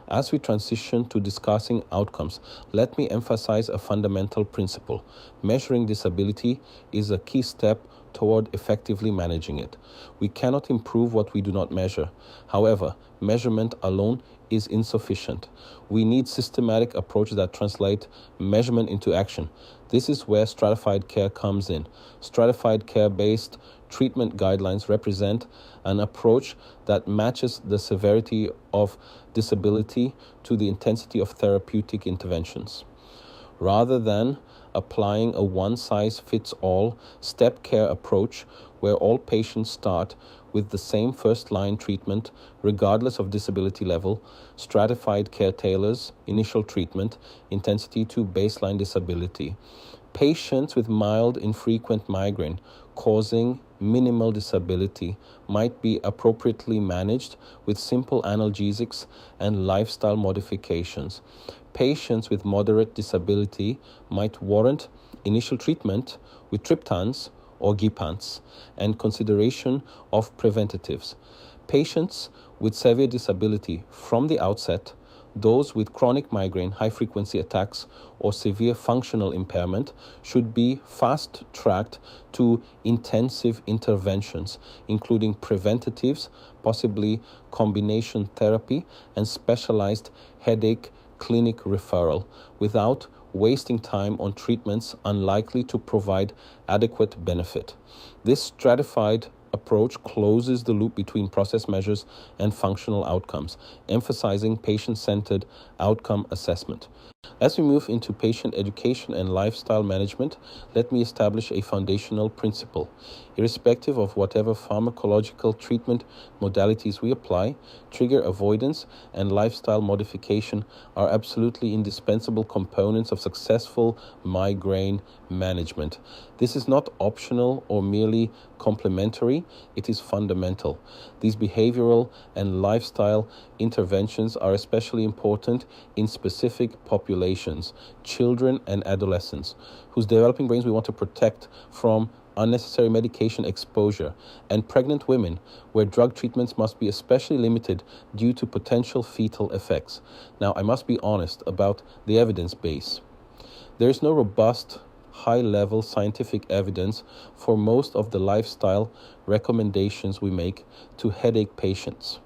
As we transition to discussing outcomes, let me emphasize a fundamental principle. Measuring disability is a key step toward effectively managing it. We cannot improve what we do not measure. However, measurement alone is insufficient. We need systematic approaches that translate measurement into action. This is where stratified care comes in. Stratified care-based treatment guidelines represent an approach that matches the severity of disability to the intensity of therapeutic interventions. Rather than applying a one-size-fits-all step care approach where all patients start with the same first-line treatment regardless of disability level, stratified care tailors initial treatment intensity to baseline disability. Patients with mild infrequent migraine causing minimal disability might be appropriately managed with simple analgesics and lifestyle modifications. Patients with moderate disability might warrant initial treatment with triptans or GPANs and consideration of preventatives. Patients with severe disability from the outset, those with chronic migraine, high-frequency attacks, or severe functional impairment should be fast-tracked to intensive interventions, including preventatives, possibly combination therapy, and specialized headache clinic referral, without wasting time on treatments unlikely to provide adequate benefit. This stratified approach closes the loop between process measures and functional outcomes, emphasizing patient-centered outcome assessment. As we move into patient education and lifestyle management, let me establish a foundational principle. Irrespective of whatever pharmacological treatment modalities we apply, trigger avoidance and lifestyle modification are absolutely indispensable components of successful migraine management. This is not optional or merely complementary, it is fundamental. These behavioral and lifestyle interventions are especially important in specific populations, children and adolescents, whose developing brains we want to protect from unnecessary medication exposure, and pregnant women, where drug treatments must be especially limited due to potential fetal effects. Now, I must be honest about the evidence base. There is no robust, high-level scientific evidence for most of the lifestyle recommendations we make to headache patients.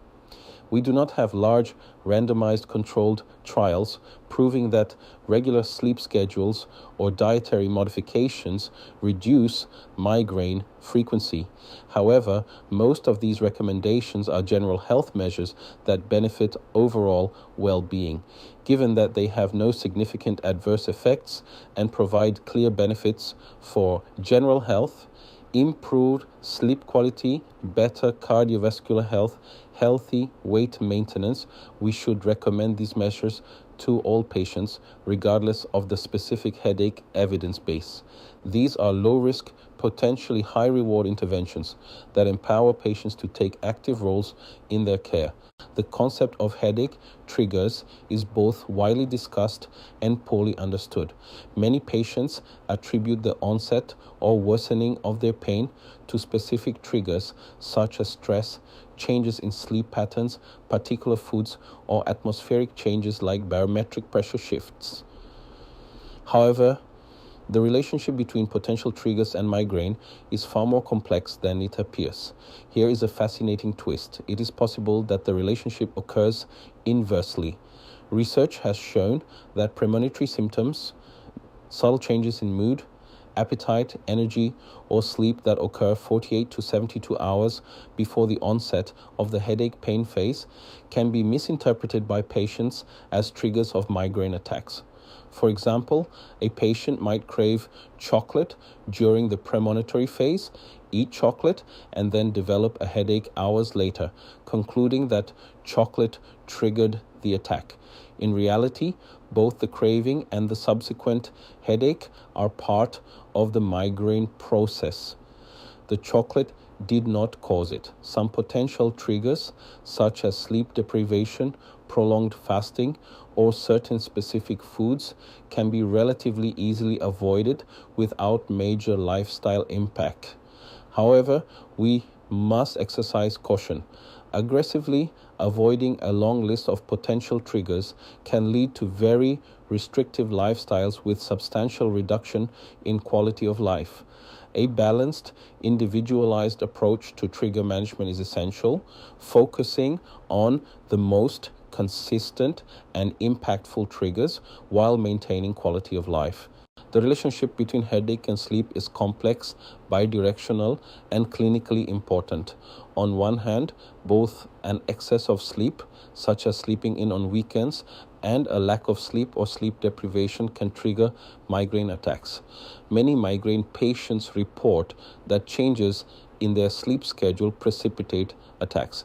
We do not have large randomized controlled trials proving that regular sleep schedules or dietary modifications reduce migraine frequency. However, most of these recommendations are general health measures that benefit overall well-being, given that they have no significant adverse effects and provide clear benefits for general health, improved sleep quality, better cardiovascular health, healthy weight maintenance. We should recommend these measures to all patients, regardless of the specific headache evidence base. These are low-risk, potentially high-reward interventions that empower patients to take active roles in their care. The concept of headache triggers is both widely discussed and poorly understood. Many patients attribute the onset or worsening of their pain to specific triggers such as stress, changes in sleep patterns, particular foods, or atmospheric changes like barometric pressure shifts. However, the relationship between potential triggers and migraine is far more complex than it appears. Here is a fascinating twist. It is possible that the relationship occurs inversely. Research has shown that premonitory symptoms, subtle changes in mood, appetite, energy, or sleep that occur 48 to 72 hours before the onset of the headache pain phase can be misinterpreted by patients as triggers of migraine attacks. For example, a patient might crave chocolate during the premonitory phase, eat chocolate, and then develop a headache hours later, concluding that chocolate triggered the attack. In reality, both the craving and the subsequent headache are part of the migraine process. The chocolate did not cause it. Some potential triggers, such as sleep deprivation, prolonged fasting, or certain specific foods, can be relatively easily avoided without major lifestyle impact. However, we must exercise caution. Aggressively avoiding a long list of potential triggers can lead to very restrictive lifestyles with substantial reduction in quality of life. A balanced, individualized approach to trigger management is essential, focusing on the most consistent and impactful triggers while maintaining quality of life. The relationship between headache and sleep is complex, bidirectional, and clinically important. On one hand, both an excess of sleep, such as sleeping in on weekends, and a lack of sleep or sleep deprivation can trigger migraine attacks. Many migraine patients report that changes in their sleep schedule precipitate attacks.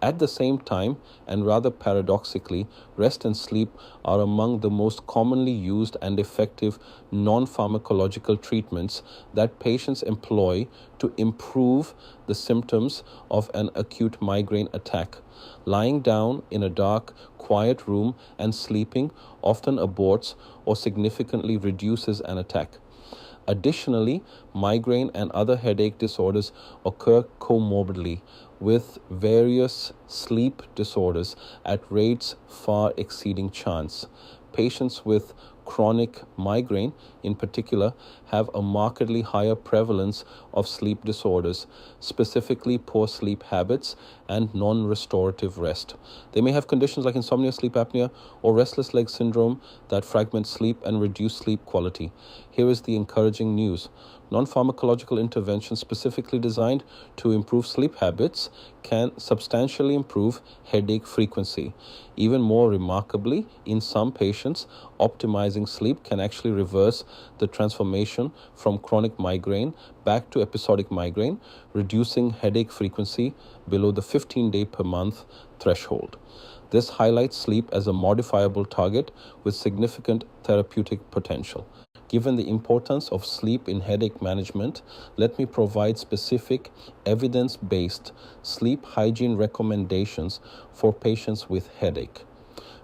At the same time, and rather paradoxically, rest and sleep are among the most commonly used and effective non-pharmacological treatments that patients employ to improve the symptoms of an acute migraine attack. Lying down in a dark, quiet room and sleeping often aborts or significantly reduces an attack. Additionally, migraine and other headache disorders occur comorbidly with various sleep disorders at rates far exceeding chance. Patients with chronic migraine, in particular, have a markedly higher prevalence of sleep disorders, specifically poor sleep habits and non-restorative rest. They may have conditions like insomnia, sleep apnea, or restless leg syndrome that fragment sleep and reduce sleep quality. Here is the encouraging news. Non-pharmacological interventions specifically designed to improve sleep habits can substantially improve headache frequency. Even more remarkably, in some patients, optimizing sleep can actually reverse the transformation from chronic migraine back to episodic migraine, reducing headache frequency below the 15-day per month threshold. This highlights sleep as a modifiable target with significant therapeutic potential. Given the importance of sleep in headache management, let me provide specific evidence-based sleep hygiene recommendations for patients with headache.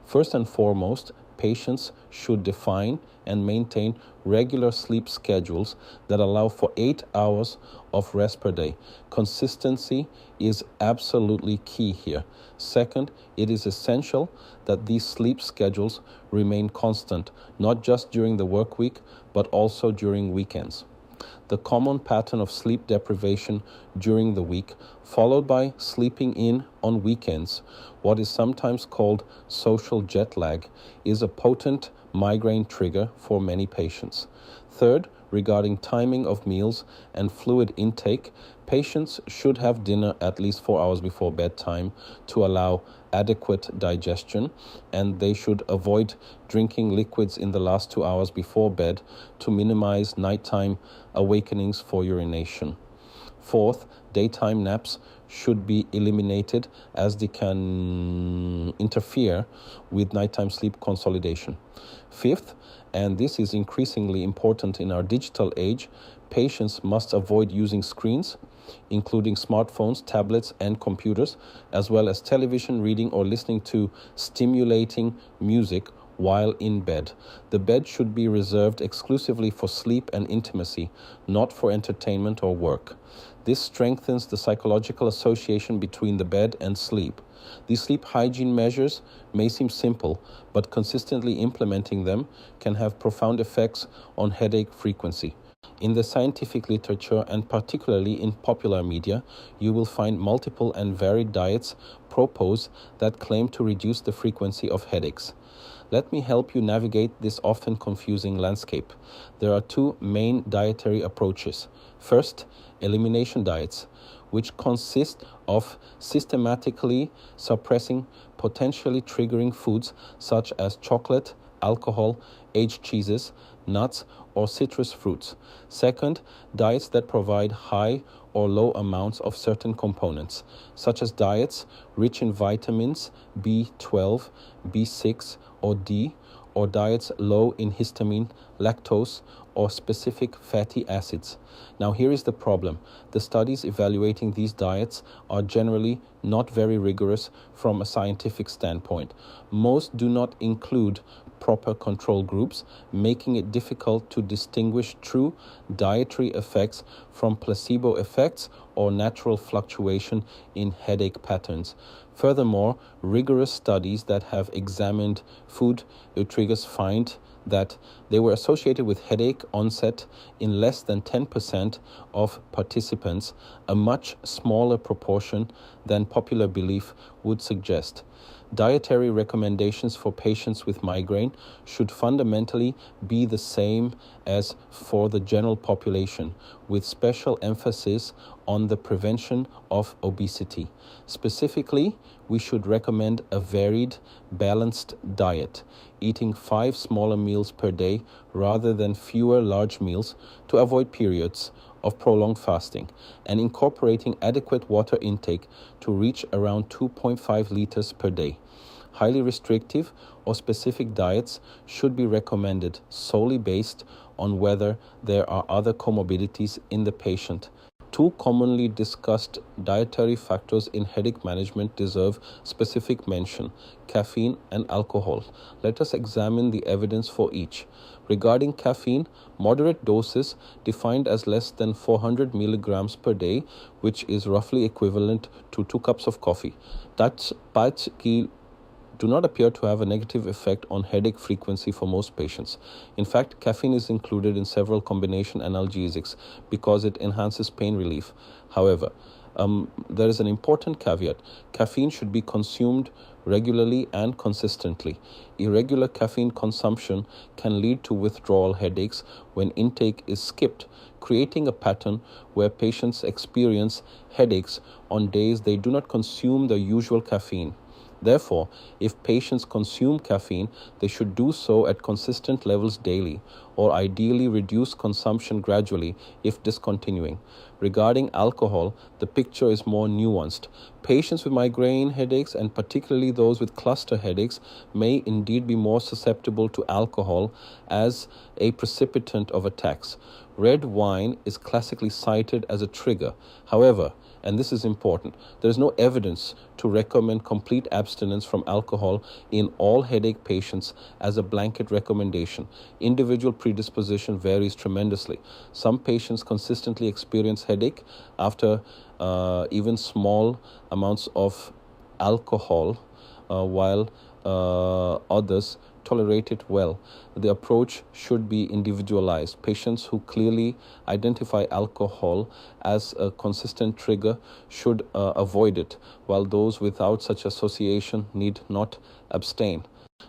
First and foremost, patients should define and maintain regular sleep schedules that allow for 8 hours of rest per day. Consistency is absolutely key here. Second, it is essential that these sleep schedules remain constant, not just during the work week, but also during weekends. The common pattern of sleep deprivation during the week, followed by sleeping in on weekends, what is sometimes called social jet lag, is a potent migraine trigger for many patients. Third, regarding timing of meals and fluid intake, patients should have dinner at least 4 hours before bedtime to allow adequate digestion, and they should avoid drinking liquids in the last 2 hours before bed to minimize nighttime awakenings for urination. Fourth, daytime naps should be eliminated as they can interfere with nighttime sleep consolidation. Fifth, and this is increasingly important in our digital age, patients must avoid using screens, including smartphones, tablets, and computers, as well as television, reading, or listening to stimulating music while in bed. The bed should be reserved exclusively for sleep and intimacy, not for entertainment or work. This strengthens the psychological association between the bed and sleep. These sleep hygiene measures may seem simple, but consistently implementing them can have profound effects on headache frequency. In the scientific literature, and particularly in popular media, you will find multiple and varied diets proposed that claim to reduce the frequency of headaches. Let me help you navigate this often confusing landscape. There are two main dietary approaches. First, elimination diets, which consist of systematically suppressing potentially triggering foods such as chocolate, alcohol, aged cheeses, nuts, or citrus fruits. Second, diets that provide high or low amounts of certain components, such as diets rich in vitamins B12, B6, or D, or diets low in histamine, lactose, or specific fatty acids. Now, here is the problem. The studies evaluating these diets are generally not very rigorous from a scientific standpoint. Most do not include proper control groups, making it difficult to distinguish true dietary effects from placebo effects or natural fluctuation in headache patterns. Furthermore, rigorous studies that have examined food triggers find that they were associated with headache onset in less than 10% of participants, a much smaller proportion than popular belief would suggest. Dietary recommendations for patients with migraine should fundamentally be the same as for the general population, with special emphasis on the prevention of obesity. Specifically, we should recommend a varied, balanced diet, eating 5 smaller meals per day rather than fewer large meals to avoid periods of prolonged fasting, and incorporating adequate water intake to reach around 2.5 liters per day. Highly restrictive or specific diets should be recommended solely based on whether there are other comorbidities in the patient. Two commonly discussed dietary factors in headache management deserve specific mention: caffeine and alcohol. Let us examine the evidence for each. Regarding caffeine, moderate doses defined as less than 400 milligrams per day, which is roughly equivalent to 2 cups of coffee, do not appear to have a negative effect on headache frequency for most patients. In fact, caffeine is included in several combination analgesics because it enhances pain relief. However, there is an important caveat. Caffeine should be consumed regularly and consistently. Irregular caffeine consumption can lead to withdrawal headaches when intake is skipped, creating a pattern where patients experience headaches on days they do not consume the usual caffeine. Therefore, if patients consume caffeine, they should do so at consistent levels daily, or ideally reduce consumption gradually if discontinuing. Regarding alcohol, the picture is more nuanced. Patients with migraine headaches, and particularly those with cluster headaches, may indeed be more susceptible to alcohol as a precipitant of attacks. Red wine is classically cited as a trigger. However, and this is important, there is no evidence to recommend complete abstinence from alcohol in all headache patients as a blanket recommendation. Individual predisposition varies tremendously. Some patients consistently experience headache after even small amounts of alcohol, while others tolerate it well. The approach should be individualized. Patients who clearly identify alcohol as a consistent trigger should avoid it, while those without such association need not abstain.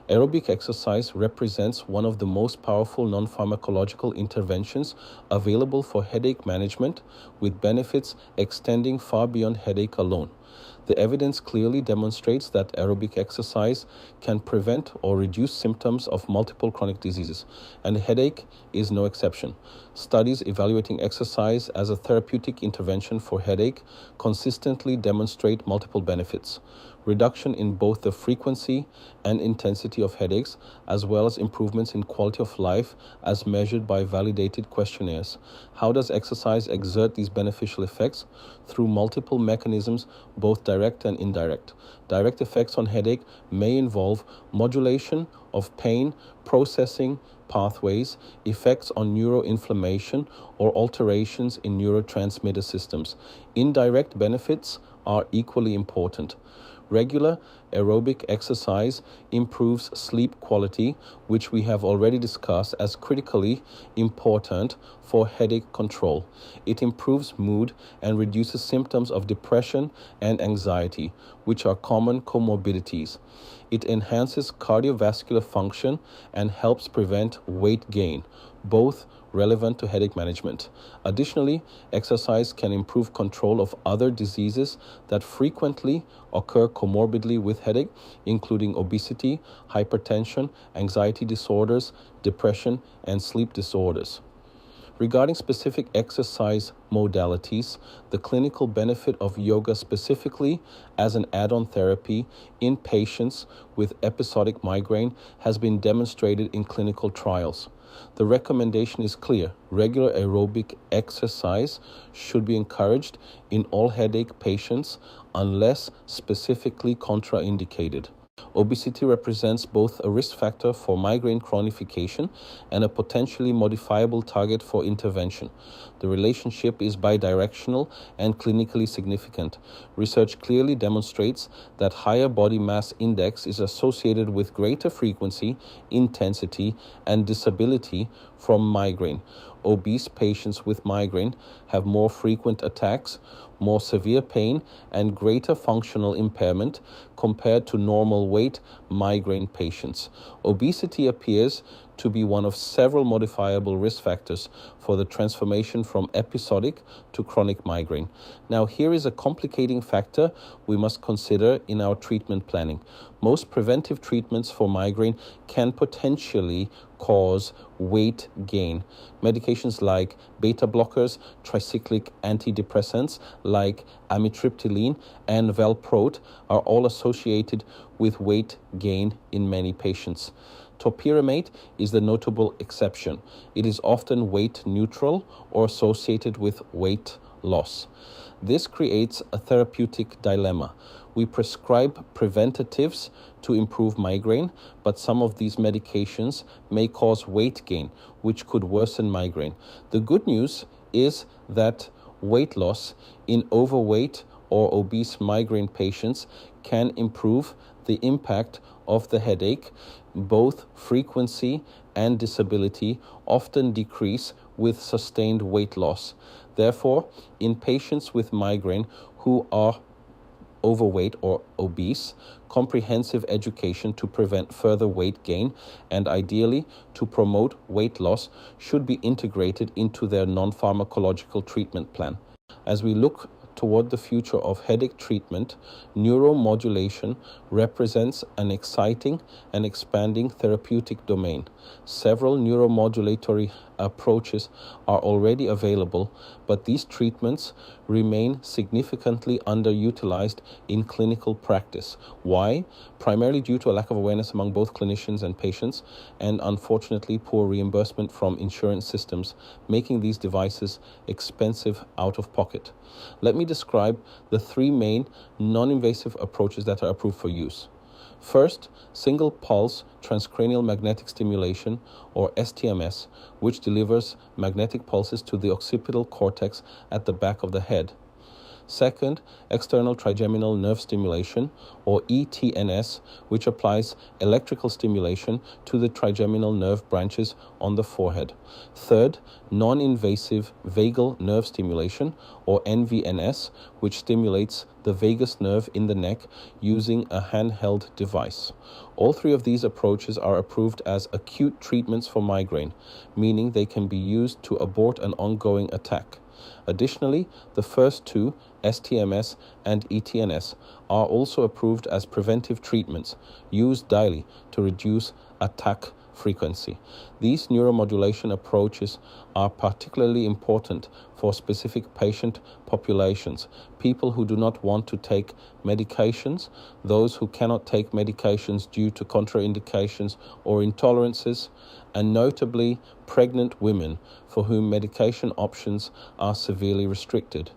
Aerobic exercise represents one of the most powerful non-pharmacological interventions available for headache management, with benefits extending far beyond headache alone. The evidence clearly demonstrates that aerobic exercise can prevent or reduce symptoms of multiple chronic diseases, and headache is no exception. Studies evaluating exercise as a therapeutic intervention for headache consistently demonstrate multiple benefits: reduction in both the frequency and intensity of headaches, as well as improvements in quality of life as measured by validated questionnaires. How does exercise exert these beneficial effects? Through multiple mechanisms, both direct and indirect. Direct effects on headache may involve modulation of pain processing pathways, effects on neuroinflammation, or alterations in neurotransmitter systems. Indirect benefits are equally important. Regular aerobic exercise improves sleep quality, which we have already discussed as critically important for headache control. It improves mood and reduces symptoms of depression and anxiety, which are common comorbidities. It enhances cardiovascular function and helps prevent weight gain, both relevant to headache management. Additionally, exercise can improve control of other diseases that frequently occur comorbidly with headache, including obesity, hypertension, anxiety disorders, depression, and sleep disorders. Regarding specific exercise modalities, the clinical benefit of yoga specifically as an add-on therapy in patients with episodic migraine has been demonstrated in clinical trials. The recommendation is clear: regular aerobic exercise should be encouraged in all headache patients unless specifically contraindicated. Obesity represents both a risk factor for migraine chronification and a potentially modifiable target for intervention. The relationship is bidirectional and clinically significant. Research clearly demonstrates that higher body mass index is associated with greater frequency, intensity, and disability from migraine. Obese patients with migraine have more frequent attacks, more severe pain, and greater functional impairment compared to normal weight migraine patients. Obesity appears to be one of several modifiable risk factors for the transformation from episodic to chronic migraine. Now, here is a complicating factor we must consider in our treatment planning. Most preventive treatments for migraine can potentially cause weight gain. Medications like beta blockers, tricyclic antidepressants like amitriptyline and valproate are all associated with weight gain in many patients. Topiramate is the notable exception. It is often weight neutral or associated with weight loss. This creates a therapeutic dilemma. We prescribe preventatives to improve migraine, but some of these medications may cause weight gain, which could worsen migraine. The good news is that weight loss in overweight or obese migraine patients can improve the impact of the headache. Both frequency and disability often decrease with sustained weight loss. Therefore, in patients with migraine who are overweight or obese, comprehensive education to prevent further weight gain and ideally to promote weight loss should be integrated into their non-pharmacological treatment plan. As we look toward the future of headache treatment, neuromodulation represents an exciting and expanding therapeutic domain. Several neuromodulatory approaches are already available, but these treatments remain significantly underutilized in clinical practice. Why? Primarily due to a lack of awareness among both clinicians and patients, and unfortunately poor reimbursement from insurance systems, making these devices expensive out of pocket. Let me describe the three main non-invasive approaches that are approved for use. First, single pulse transcranial magnetic stimulation, or STMS, which delivers magnetic pulses to the occipital cortex at the back of the head. Second, external trigeminal nerve stimulation, or ETNS, which applies electrical stimulation to the trigeminal nerve branches on the forehead. Third, non-invasive vagal nerve stimulation, or NVNS, which stimulates the vagus nerve in the neck using a handheld device. All three of these approaches are approved as acute treatments for migraine, meaning they can be used to abort an ongoing attack. Additionally, the first two, STMS and ETNS, are also approved as preventive treatments used daily to reduce attack frequency. These neuromodulation approaches are particularly important for specific patient populations, people who do not want to take medications, those who cannot take medications due to contraindications or intolerances, and notably pregnant women for whom medication options are severely restricted.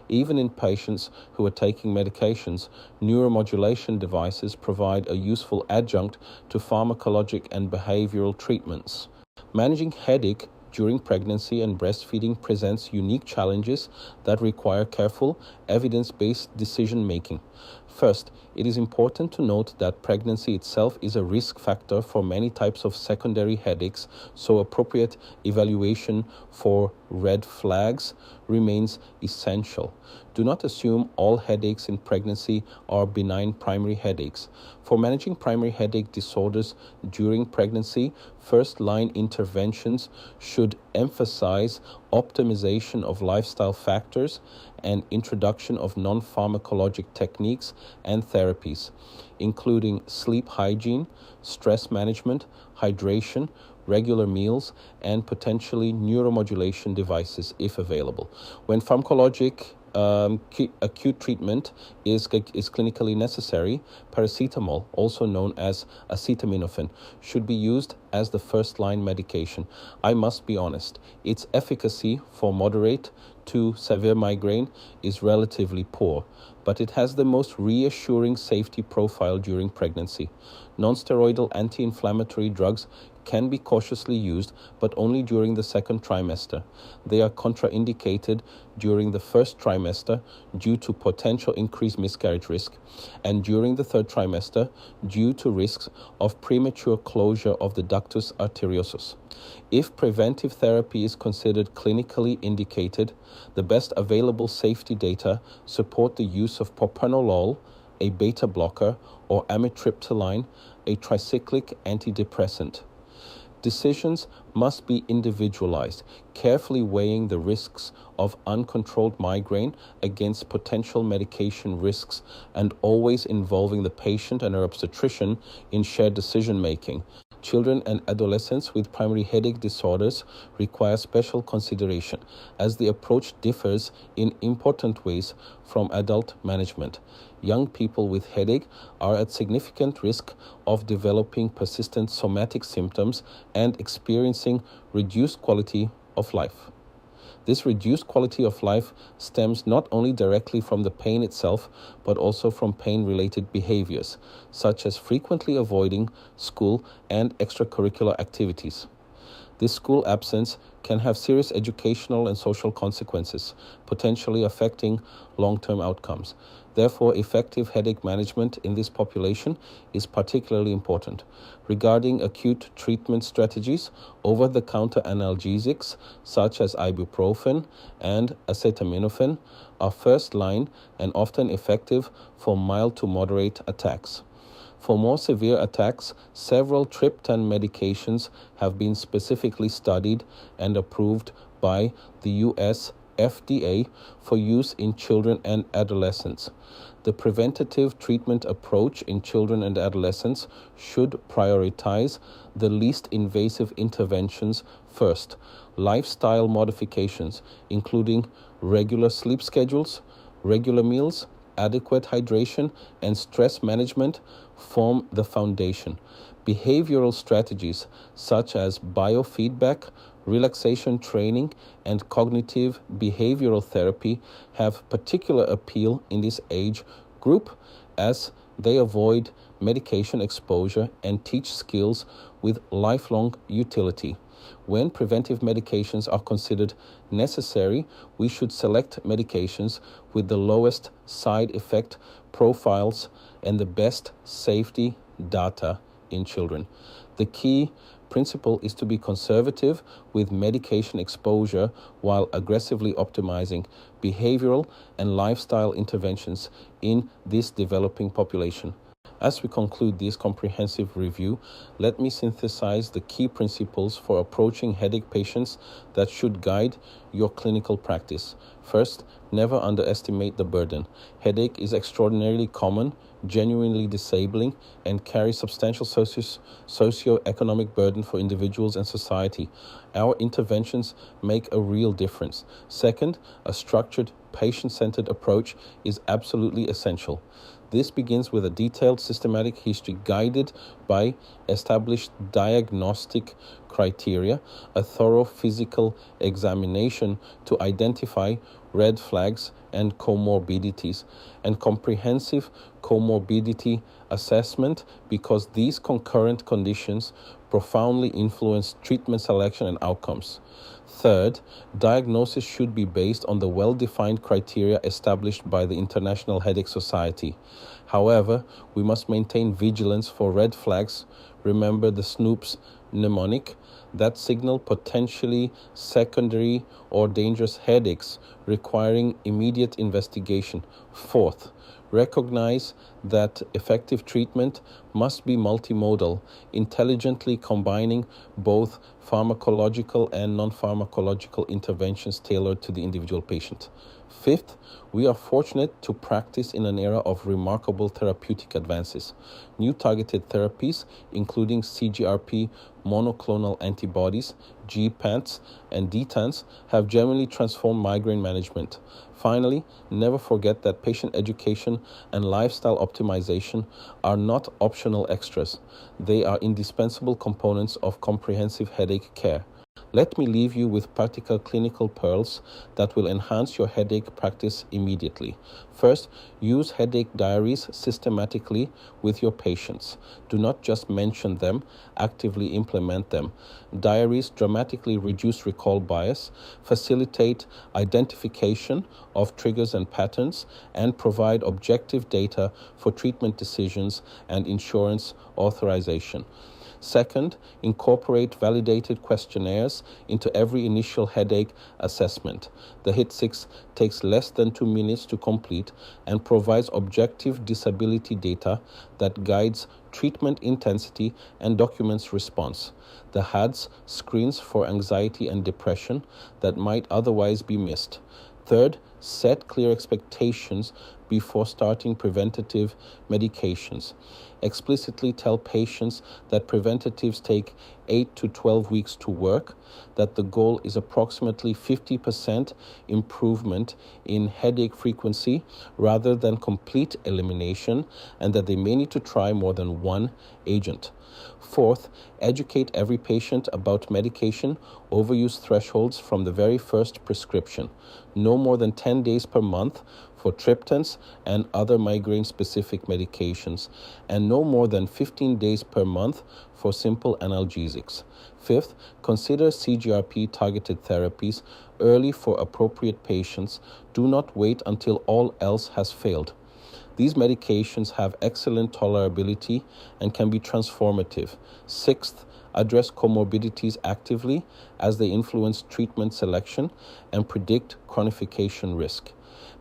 Even in patients who are taking medications, neuromodulation devices provide a useful adjunct to pharmacologic and behavioral treatments. Managing headache during pregnancy and breastfeeding presents unique challenges that require careful, evidence-based decision-making. First, it is important to note that pregnancy itself is a risk factor for many types of secondary headaches, so appropriate evaluation for red flags remains essential. Do not assume all headaches in pregnancy are benign primary headaches. For managing primary headache disorders during pregnancy, first-line interventions should emphasize optimization of lifestyle factors and introduction of non-pharmacologic techniques and therapies, including sleep hygiene, stress management, hydration, regular meals, and potentially neuromodulation devices if available. When pharmacologic acute treatment is clinically necessary, paracetamol, also known as acetaminophen, should be used as the first-line medication. I must be honest, its efficacy for moderate to severe migraine is relatively poor, but it has the most reassuring safety profile during pregnancy. Non-steroidal anti-inflammatory drugs can be cautiously used, but only during the second trimester. They are contraindicated during the first trimester due to potential increased miscarriage risk, and during the third trimester due to risks of premature closure of the ductus arteriosus. If preventive therapy is considered clinically indicated, the best available safety data support the use of propranolol, a beta blocker, or amitriptyline, a tricyclic antidepressant. Decisions must be individualized, carefully weighing the risks of uncontrolled migraine against potential medication risks and always involving the patient and her obstetrician in shared decision-making. Children and adolescents with primary headache disorders require special consideration, as the approach differs in important ways from adult management. Young people with headache are at significant risk of developing persistent somatic symptoms and experiencing reduced quality of life. This reduced quality of life stems not only directly from the pain itself, but also from pain-related behaviors, such as frequently avoiding school and extracurricular activities. This school absence can have serious educational and social consequences, potentially affecting long-term outcomes. Therefore, effective headache management in this population is particularly important. Regarding acute treatment strategies, over-the-counter analgesics such as ibuprofen and acetaminophen are first-line and often effective for mild to moderate attacks. For more severe attacks, several triptan medications have been specifically studied and approved by the U.S. FDA for use in children and adolescents. The preventative treatment approach in children and adolescents should prioritize the least invasive interventions first. Lifestyle modifications, including regular sleep schedules, regular meals, adequate hydration, and stress management form the foundation. Behavioral strategies such as biofeedback, relaxation training, and cognitive behavioral therapy have particular appeal in this age group as they avoid medication exposure and teach skills with lifelong utility. When preventive medications are considered necessary, we should select medications with the lowest side effect profiles and the best safety data in children. The key principle is to be conservative with medication exposure while aggressively optimizing behavioral and lifestyle interventions in this developing population. As we conclude this comprehensive review, let me synthesize the key principles for approaching headache patients that should guide your clinical practice. First, never underestimate the burden. Headache is extraordinarily common, genuinely disabling, and carries substantial socio-economic burden for individuals and society. Our interventions make a real difference. Second, a structured, patient-centered approach is absolutely essential. This begins with a detailed systematic history guided by established diagnostic criteria, a thorough physical examination to identify red flags and comorbidities, and comprehensive comorbidity assessment because these concurrent conditions profoundly influence treatment selection and outcomes. Third, diagnosis should be based on the well-defined criteria established by the International Headache Society. However, we must maintain vigilance for red flags. Remember the Snoop's mnemonic that signal potentially secondary or dangerous headaches requiring immediate investigation. Fourth, recognize that effective treatment must be multimodal, intelligently combining both pharmacological and non-pharmacological interventions tailored to the individual patient. Fifth, we are fortunate to practice in an era of remarkable therapeutic advances. New targeted therapies, including CGRP monoclonal antibodies, GPANTs, and DTANs, have genuinely transformed migraine management. Finally, never forget that patient education and lifestyle optimization are not optional extras. They are indispensable components of comprehensive headache care. Let me leave you with practical clinical pearls that will enhance your headache practice immediately. First, use headache diaries systematically with your patients. Do not just mention them, actively implement them. Diaries dramatically reduce recall bias, facilitate identification of triggers and patterns, and provide objective data for treatment decisions and insurance authorization. Second, incorporate validated questionnaires into every initial headache assessment. The HIT6 takes less than 2 minutes to complete and provides objective disability data that guides treatment intensity and documents response. The HADS screens for anxiety and depression that might otherwise be missed. Third, set clear expectations before starting preventative medications. Explicitly tell patients that preventatives take 8 to 12 weeks to work, that the goal is approximately 50% improvement in headache frequency rather than complete elimination, and that they may need to try more than one agent. Fourth, educate every patient about medication overuse thresholds from the very first prescription. No more than 10 days per month for triptans and other migraine-specific medications, and no more than 15 days per month for simple analgesics. Fifth, consider CGRP-targeted therapies early for appropriate patients. Do not wait until all else has failed. These medications have excellent tolerability and can be transformative. Sixth, address comorbidities actively as they influence treatment selection and predict chronification risk.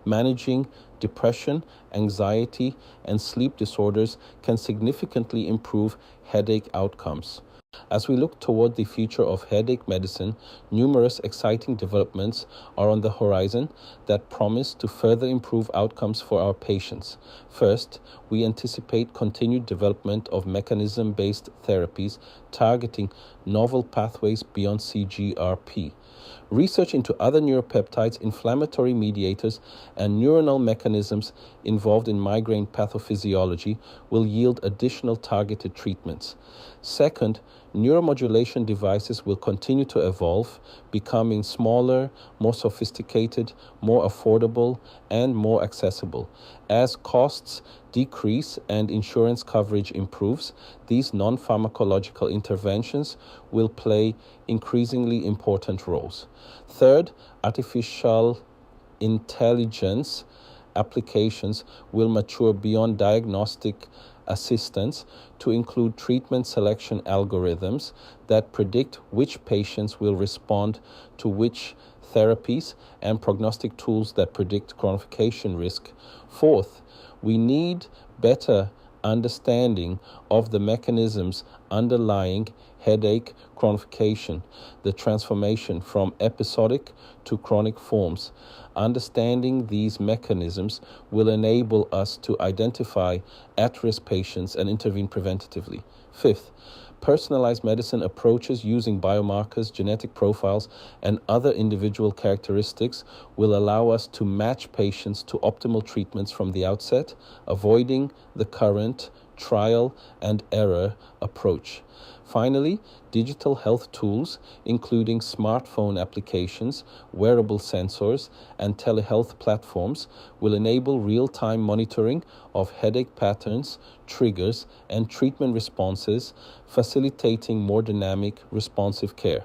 Managing depression, anxiety, and sleep disorders can significantly improve headache outcomes. As we look toward the future of headache medicine, numerous exciting developments are on the horizon that promise to further improve outcomes for our patients. First, we anticipate continued development of mechanism-based therapies targeting novel pathways beyond CGRP. Research into other neuropeptides, inflammatory mediators, and neuronal mechanisms involved in migraine pathophysiology will yield additional targeted treatments. Second, neuromodulation devices will continue to evolve, becoming smaller, more sophisticated, more affordable, and more accessible. As costs decrease and insurance coverage improves, these non-pharmacological interventions will play increasingly important roles. Third, artificial intelligence applications will mature beyond diagnostic assistance to include treatment selection algorithms that predict which patients will respond to which therapies and prognostic tools that predict chronification risk. Fourth, we need better understanding of the mechanisms underlying headache chronification, the transformation from episodic to chronic forms. Understanding these mechanisms will enable us to identify at-risk patients and intervene preventatively. Fifth, personalized medicine approaches using biomarkers, genetic profiles, and other individual characteristics will allow us to match patients to optimal treatments from the outset, avoiding the current trial and error approach. Finally, digital health tools, including smartphone applications, wearable sensors, and telehealth platforms, will enable real-time monitoring of headache patterns, triggers, and treatment responses, facilitating more dynamic, responsive care.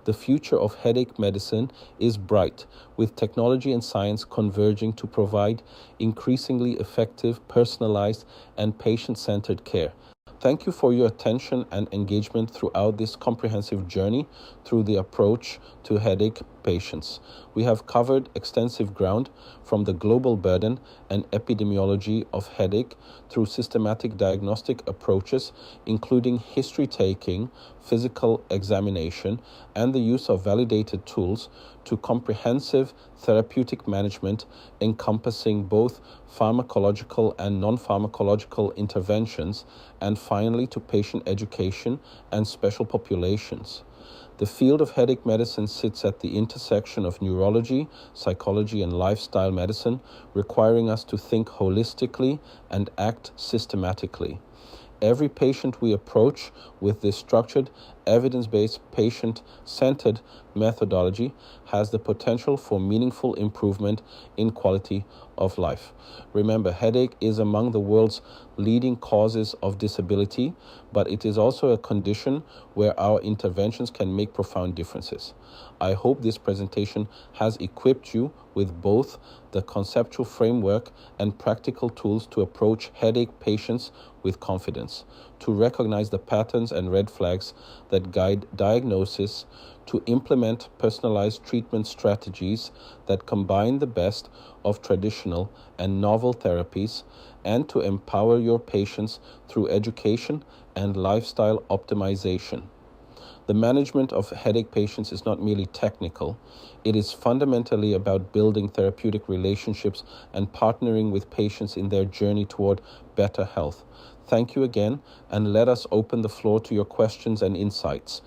The future of headache medicine is bright, with technology and science converging to provide increasingly effective, personalized, and patient-centered care. Thank you for your attention and engagement throughout this comprehensive journey through the approach to headache patients. We have covered extensive ground from the global burden and epidemiology of headache through systematic diagnostic approaches, including history-taking, physical examination, and the use of validated tools, to comprehensive therapeutic management encompassing both pharmacological and non-pharmacological interventions, and finally to patient education and special populations. The field of headache medicine sits at the intersection of neurology, psychology, and lifestyle medicine, requiring us to think holistically and act systematically. Every patient we approach with this structured, evidence-based, patient-centered methodology has the potential for meaningful improvement in quality of life. Remember, headache is among the world's leading causes of disability, but it is also a condition where our interventions can make profound differences. I hope this presentation has equipped you with both the conceptual framework and practical tools to approach headache patients with confidence, to recognize the patterns and red flags that guide diagnosis, to implement personalized treatment strategies that combine the best of traditional and novel therapies, and to empower your patients through education and lifestyle optimization. The management of headache patients is not merely technical. It is fundamentally about building therapeutic relationships and partnering with patients in their journey toward better health. Thank you again, and let us open the floor to your questions and insights.